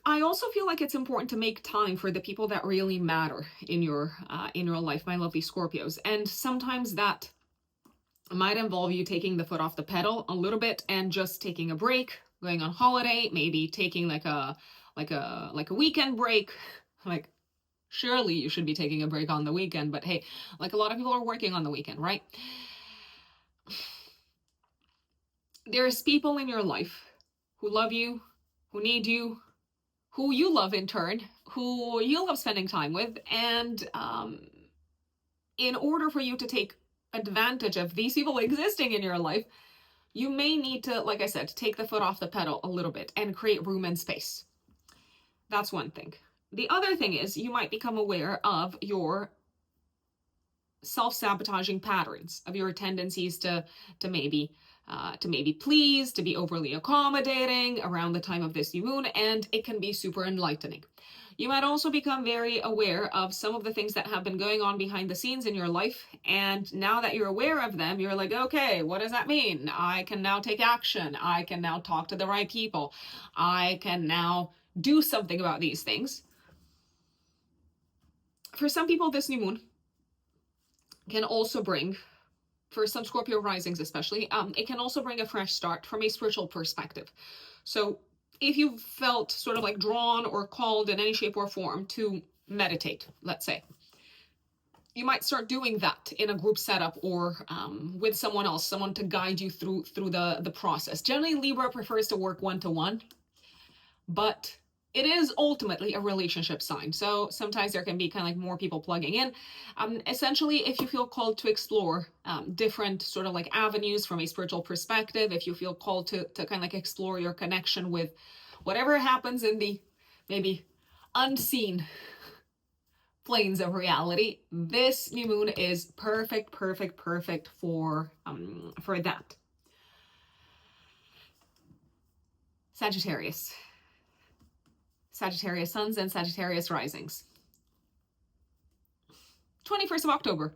I also feel like it's important to make time for the people that really matter in your life, my lovely Scorpios. And sometimes that might involve you taking the foot off the pedal a little bit and just taking a break, going on holiday, maybe taking like a weekend break. Like, surely you should be taking a break on the weekend, but hey, like a lot of people are working on the weekend, right? There's people in your life who love you, who need you, who you love in turn, who you love spending time with, and in order for you to take advantage of these people existing in your life, you may need to, like I said, take the foot off the pedal a little bit and create room and space. That's one thing. The other thing is you might become aware of your self-sabotaging patterns, of your tendencies to maybe please, to be overly accommodating around the time of this new moon, and it can be super enlightening. You might also become very aware of some of the things that have been going on behind the scenes in your life. And now that you're aware of them, you're like, okay, what does that mean? I can now take action. I can now talk to the right people. I can now do something about these things. For some people, this new moon can also bring, for some Scorpio risings especially, it can also bring a fresh start from a spiritual perspective. So if you felt sort of like drawn or called in any shape or form to meditate, let's say, you might start doing that in a group setup or with someone else, someone to guide you through the process. Generally, Libra prefers to work one-to-one, but it is ultimately a relationship sign. So sometimes there can be kind of like more people plugging in. Essentially, if you feel called to explore different sort of like avenues from a spiritual perspective, if you feel called to kind of like explore your connection with whatever happens in the maybe unseen planes of reality, this new moon is perfect for that. Sagittarius suns and Sagittarius risings. 21st of October,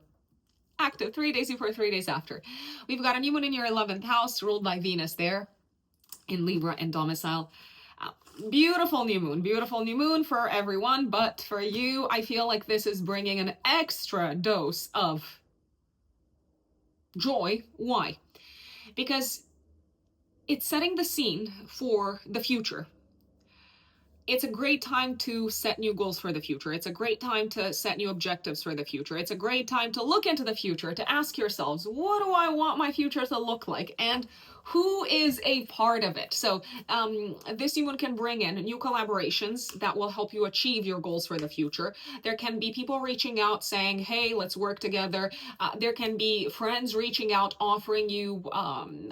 active 3 days before, 3 days after. We've got a new moon in your 11th house, ruled by Venus there in Libra and domicile. Beautiful new moon for everyone, but for you, I feel like this is bringing an extra dose of joy. Why? Because it's setting the scene for the future. It's a great time to set new goals for the future. It's a great time to set new objectives for the future. It's a great time to look into the future, to ask yourselves, what do I want my future to look like? And who is a part of it? So this new moon can bring in new collaborations that will help you achieve your goals for the future. There can be people reaching out saying, hey, let's work together. There can be friends reaching out, offering you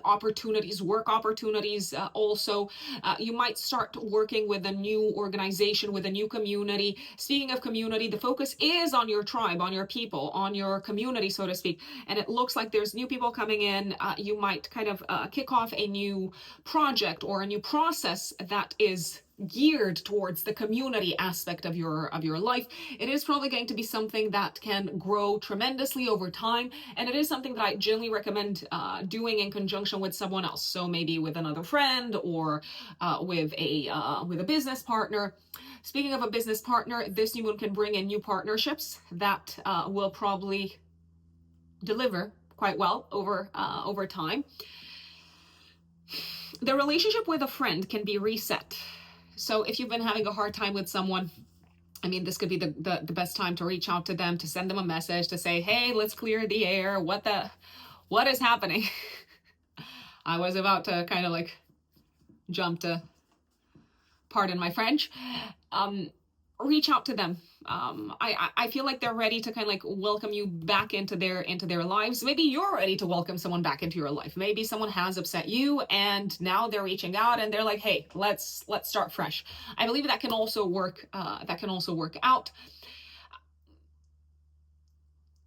opportunities, work opportunities. Also, you might start working with a new organization, with a new community. Speaking of community, the focus is on your tribe, on your people, on your community, so to speak. And it looks like there's new people coming in. You might kind of kick off a new project or a new process that is geared towards the community aspect of your life. It is probably going to be something that can grow tremendously over time, and it is something that I generally recommend doing in conjunction with someone else. So maybe with another friend or with a business partner. Speaking of a business partner, this new moon can bring in new partnerships that will probably deliver quite well over time. The relationship with a friend can be reset. So if you've been having a hard time with someone, I mean, this could be the best time to reach out to them, to send them a message, to say, hey, let's clear the air. What is happening? I was about to kind of like jump to, pardon my French, reach out to them. I feel like they're ready to kind of like welcome you back into their lives. Maybe you're ready to welcome someone back into your life. Maybe someone has upset you and now they're reaching out and they're like, hey, let's start fresh. I believe that can also work. That can also work out.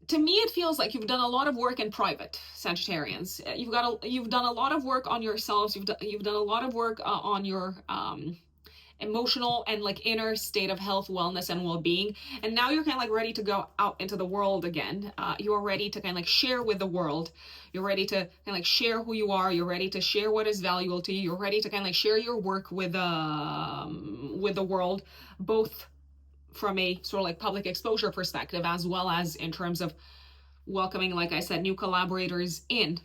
To me, it feels like you've done a lot of work in private, Sagittarians. You've done a lot of work on yourselves. You've done a lot of work on your emotional and like inner state of health, wellness, and well-being. And now you're kind of like ready to go out into the world again. You're ready to kind of like share with the world. You're ready to kind of like share who you are. You're ready to share what is valuable to you. You're ready to kind of like share your work with the world, both from a sort of like public exposure perspective, as well as in terms of welcoming, like I said, new collaborators in,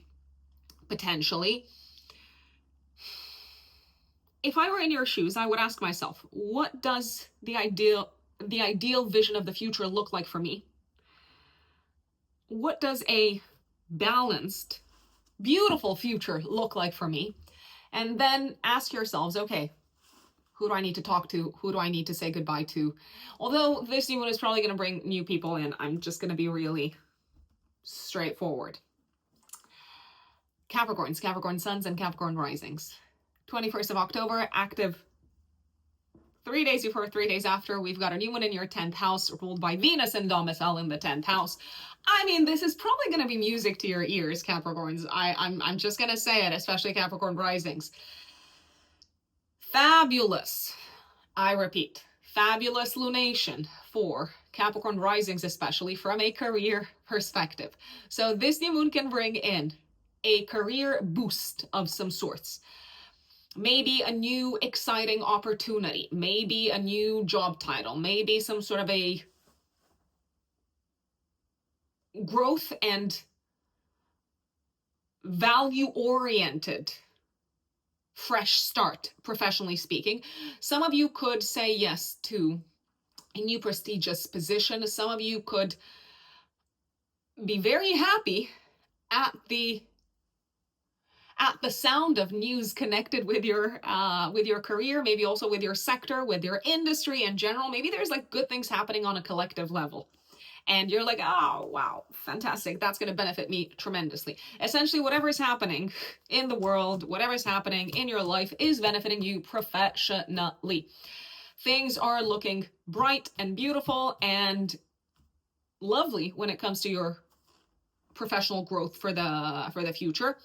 potentially. If I were in your shoes, I would ask myself, what does the ideal vision of the future look like for me? What does a balanced, beautiful future look like for me? And then ask yourselves, okay, who do I need to talk to? Who do I need to say goodbye to? Although this new one is probably going to bring new people in, I'm just going to be really straightforward. Capricorns, Capricorn suns, and Capricorn risings. 21st of October, active 3 days before, 3 days after. We've got a new one in your 10th house, ruled by Venus and domicile in the 10th house. I mean, this is probably going to be music to your ears, Capricorns. I'm just going to say it, especially Capricorn risings. Fabulous. I repeat, Fabulous lunation for Capricorn risings, especially from a career perspective. So this new moon can bring in a career boost of some sorts. Maybe a new exciting opportunity, maybe a new job title, maybe some sort of a growth and value-oriented fresh start, professionally speaking. Some of you could say yes to a new prestigious position. Some of you could be very happy at the sound of news connected with your career, maybe also with your sector, with your industry in general. Maybe there's like good things happening on a collective level. And you're like, oh, wow, fantastic. That's going to benefit me tremendously. Essentially, whatever is happening in the world, whatever is happening in your life is benefiting you professionally. Things are looking bright and beautiful and lovely when it comes to your professional growth for the future.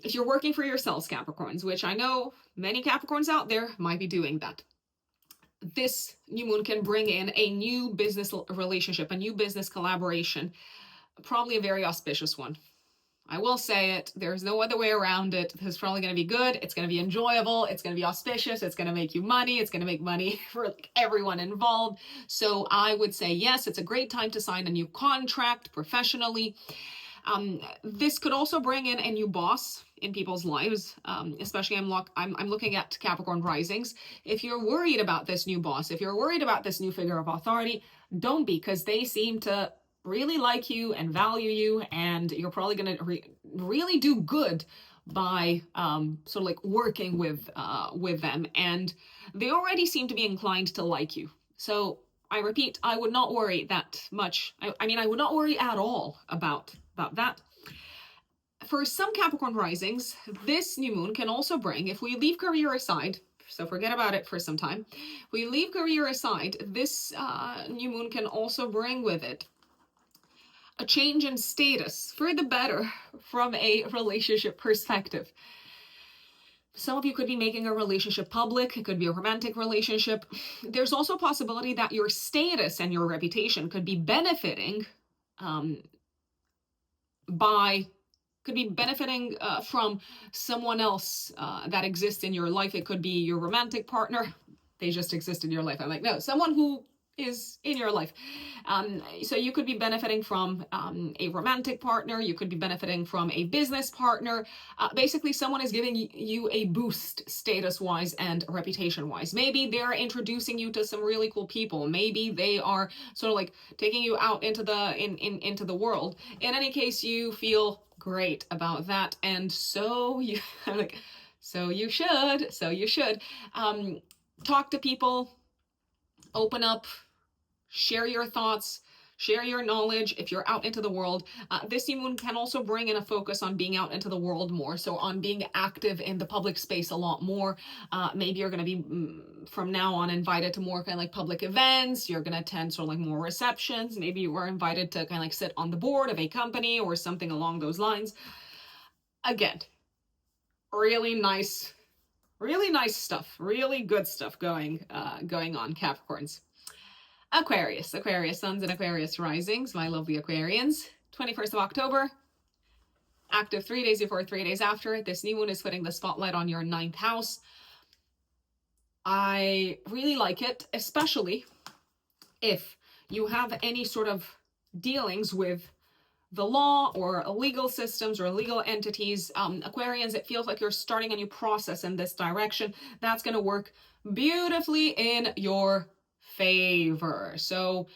If you're working for yourselves, Capricorns, which I know many Capricorns out there might be doing that, this new moon can bring in a new business relationship, a new business collaboration, probably a very auspicious one. I will say it, there's no other way around it. This is probably going to be good. It's going to be enjoyable. It's going to be auspicious. It's going to make you money. It's going to make money for like everyone involved. So I would say, yes, it's a great time to sign a new contract professionally. This could also bring in a new boss in people's lives, especially I'm looking at Capricorn risings. If you're worried about this new boss, if you're worried about this new figure of authority, don't be, because they seem to really like you and value you, and you're probably going to really do good by sort of like working with them, and they already seem to be inclined to like you. So I repeat, I would not worry that much. I would not worry at all about that. For some Capricorn risings, this new moon can also bring, if we leave career aside, so forget about it for some time, we leave career aside, this new moon can also bring with it a change in status for the better from a relationship perspective. Some of you could be making a relationship public. It could be a romantic relationship. There's also a possibility that your status and your reputation could be benefiting from someone else that exists in your life. It could be your romantic partner. They just exist in your life. I'm like, no, someone who is in your life. So you could be benefiting from a romantic partner. You could be benefiting from a business partner. Basically, someone is giving you a boost status-wise and reputation-wise. Maybe they're introducing you to some really cool people. Maybe they are sort of like taking you out into the world. In any case, you feel great about that, and so you should talk to people. Open up, share your thoughts, share your knowledge if you're out into the world. This new moon can also bring in a focus on being out into the world more, so on being active in the public space a lot more. Maybe you're going to be, from now on, invited to more kind of like public events. You're going to attend sort of like more receptions. Maybe you were invited to kind of like sit on the board of a company or something along those lines. Again, really nice stuff, really good stuff going on, Capricorns. Aquarius suns and Aquarius risings, my lovely Aquarians. 21st of October, active 3 days before, 3 days after. This new moon is putting the spotlight on your 9th house. I really like it, especially if you have any sort of dealings with the law or legal systems or legal entities. Aquarians, it feels like you're starting a new process in this direction. That's going to work beautifully in your favor. So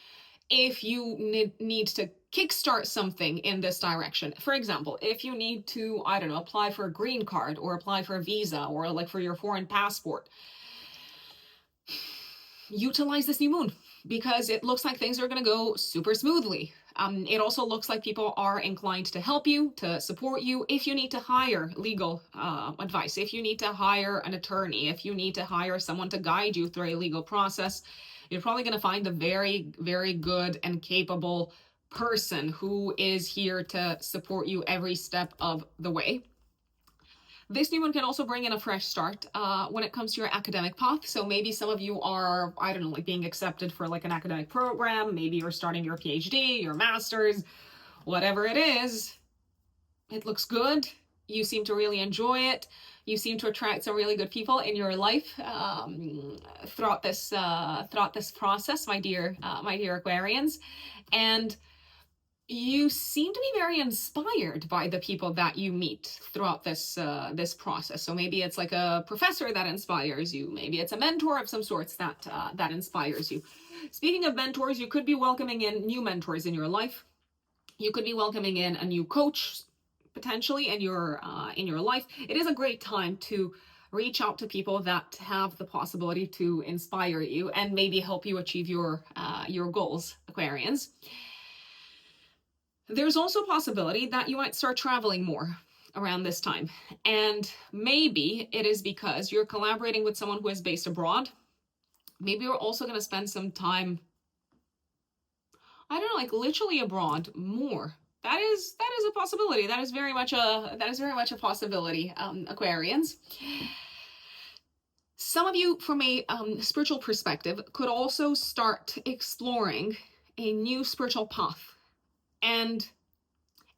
if you need to kickstart something in this direction, for example, if you need to, I don't know, apply for a green card or apply for a visa or like for your foreign passport, utilize this new moon, because it looks like things are going to go super smoothly. It also looks like people are inclined to help you, to support you. If you need to hire legal advice, if you need to hire an attorney, if you need to hire someone to guide you through a legal process, you're probably going to find a very, very good and capable person who is here to support you every step of the way. This new moon can also bring in a fresh start when it comes to your academic path. So maybe some of you are, I don't know, like being accepted for like an academic program. Maybe you're starting your PhD, your master's, whatever it is. It looks good. You seem to really enjoy it. You seem to attract some really good people in your life throughout this process, my dear Aquarians, and you seem to be very inspired by the people that you meet throughout this process. So maybe it's like a professor that inspires you. Maybe it's a mentor of some sorts that inspires you. Speaking of mentors, you could be welcoming in new mentors in your life. You could be welcoming in a new coach potentially in your life. It is a great time to reach out to people that have the possibility to inspire you and maybe help you achieve your goals, Aquarians. There's also a possibility that you might start traveling more around this time. And maybe it is because you're collaborating with someone who is based abroad. Maybe you're also going to spend some time, I don't know, like literally abroad more. That is a possibility. That is very much a possibility, Aquarians. Some of you, from a spiritual perspective, could also start exploring a new spiritual path. And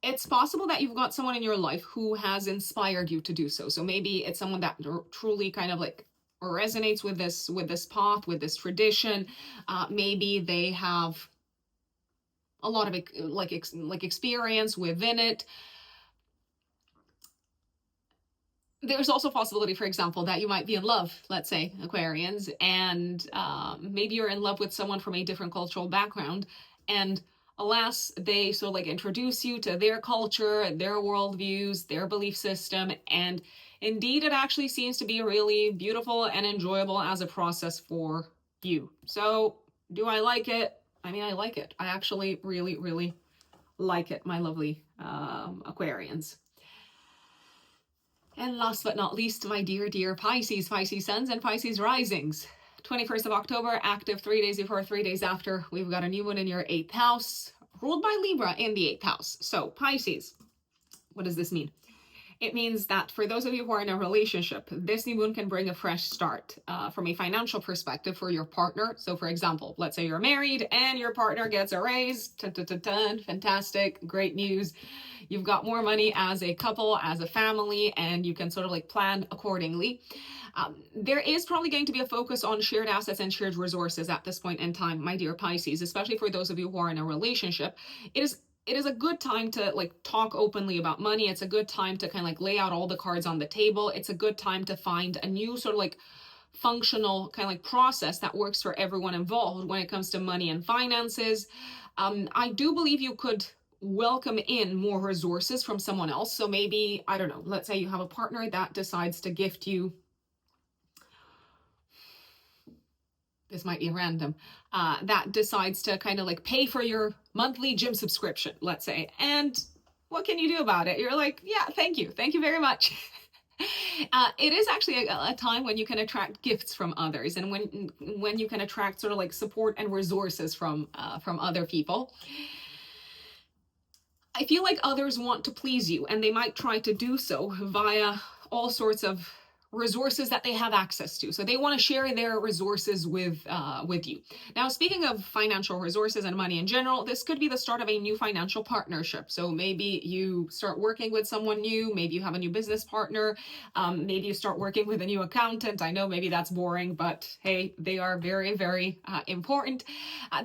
it's possible that you've got someone in your life who has inspired you to do so. So maybe it's someone that truly kind of like resonates with this path, with this tradition. Maybe they have a lot of like experience within it. There's also a possibility, for example, that you might be in love, let's say, Aquarians, and maybe you're in love with someone from a different cultural background, and alas, they sort of like introduce you to their culture, their worldviews, their belief system, and indeed it actually seems to be really beautiful and enjoyable as a process for you. So do I like it? I mean, I like it. I actually really, really like it, my lovely Aquarians. And last but not least, my dear Pisces, Pisces suns and Pisces risings. 21st of October, active 3 days before, 3 days after. We've got a new one in your 8th house, ruled by Libra in the 8th house. So Pisces, what does this mean? It means that for those of you who are in a relationship, this new moon can bring a fresh start from a financial perspective for your partner. So for example, let's say you're married and your partner gets a raise. Fantastic, great news. You've got more money as a couple, as a family, and you can sort of like plan accordingly. There is probably going to be a focus on shared assets and shared resources at this point in time, my dear Pisces, especially for those of you who are in a relationship. It is a good time to like talk openly about money. It's a good time to kind of like lay out all the cards on the table. It's a good time to find a new sort of like functional kind of like process that works for everyone involved when it comes to money and finances. I do believe you could welcome in more resources from someone else. So maybe, I don't know, let's say you have a partner that decides to gift you, this might be random, that decides to kind of like pay for your monthly gym subscription, let's say. And what can you do about it? You're like, yeah, thank you very much. It is actually a time when you can attract gifts from others, and when you can attract sort of like support and resources from other people. I feel like others want to please you, and they might try to do so via all sorts of resources that they have access to. So they want to share their resources with you. Now, speaking of financial resources and money in general, this could be the start of a new financial partnership. So maybe you start working with someone new, maybe you have a new business partner, maybe you start working with a new accountant. I know maybe that's boring, but hey, they are very, very important.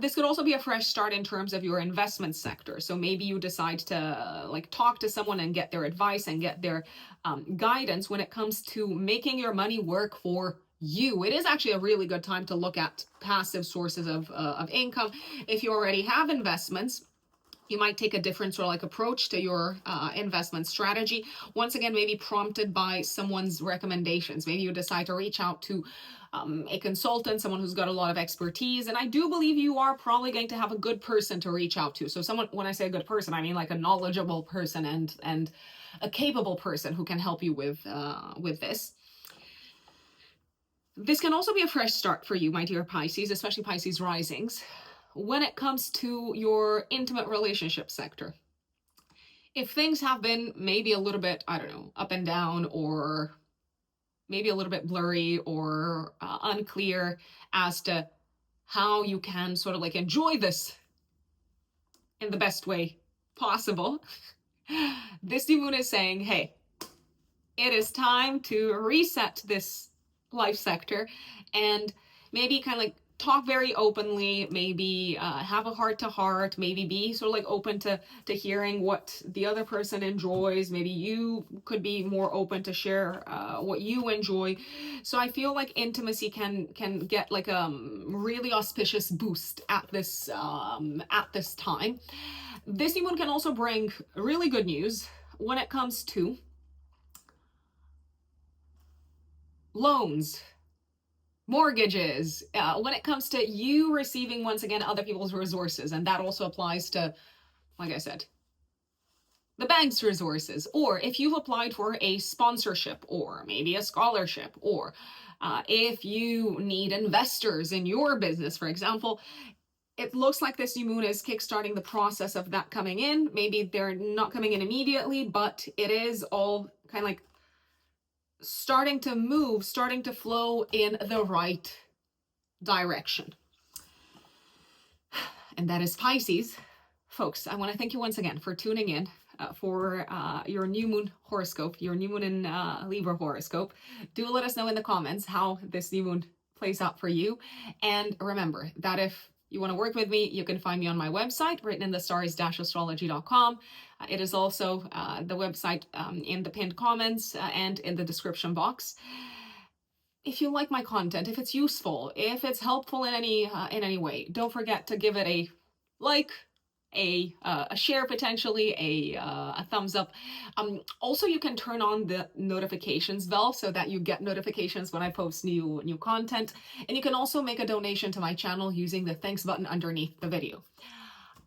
This could also be a fresh start in terms of your investment sector. So maybe you decide to like talk to someone and get their advice and get their guidance when it comes to making your money work for you. It is actually a really good time to look at passive sources of income. If you already have investments, you might take a different sort of like approach to your investment strategy. Once again, maybe prompted by someone's recommendations. Maybe you decide to reach out to a consultant, someone who's got a lot of expertise. And I do believe you are probably going to have a good person to reach out to. So someone, when I say a good person, I mean like a knowledgeable person and a capable person who can help you with this. This can also be a fresh start for you, my dear Pisces, especially Pisces risings, when it comes to your intimate relationship sector. If things have been maybe a little bit, I don't know, up and down, or maybe a little bit blurry or unclear as to how you can sort of like enjoy this in the best way possible, this new moon is saying, hey, it is time to reset this life sector and maybe kind of like talk very openly, maybe have a heart to heart, maybe be sort of like open to hearing what the other person enjoys. Maybe you could be more open to share what you enjoy. So I feel like intimacy can get like a really auspicious boost at this time. This new moon can also bring really good news when it comes to loans, mortgages, when it comes to you receiving, once again, other people's resources. And that also applies to, like I said, the bank's resources, or if you've applied for a sponsorship or maybe a scholarship, or if you need investors in your business, for example. It looks like this new moon is kickstarting the process of that coming in. Maybe they're not coming in immediately, but it is all kind of like starting to move, starting to flow in the right direction. And that is Pisces. Folks, I want to thank you once again for tuning in for your new moon horoscope, your new moon in Libra horoscope. Do let us know in the comments how this new moon plays out for you. And remember that if you want to work with me, you can find me on my website, written in the stars-astrology.com. It is also the website in the pinned comments and in the description box. If you like my content, if it's useful, if it's helpful in any way, don't forget to give it a like, a share, potentially a thumbs up. Also, you can turn on the notifications bell so that you get notifications when I post new content. And you can also make a donation to my channel using the thanks button underneath the video.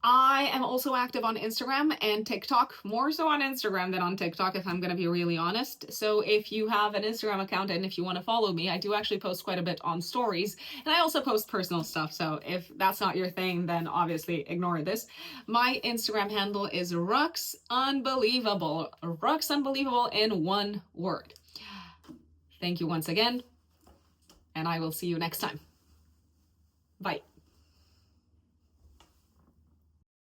I am also active on Instagram and TikTok, more so on Instagram than on TikTok, if I'm going to be really honest. So if you have an Instagram account and if you want to follow me, I do actually post quite a bit on stories. And I also post personal stuff. So if that's not your thing, then obviously ignore this. My Instagram handle is Rux Unbelievable. Rux Unbelievable in one word. Thank you once again, and I will see you next time. Bye.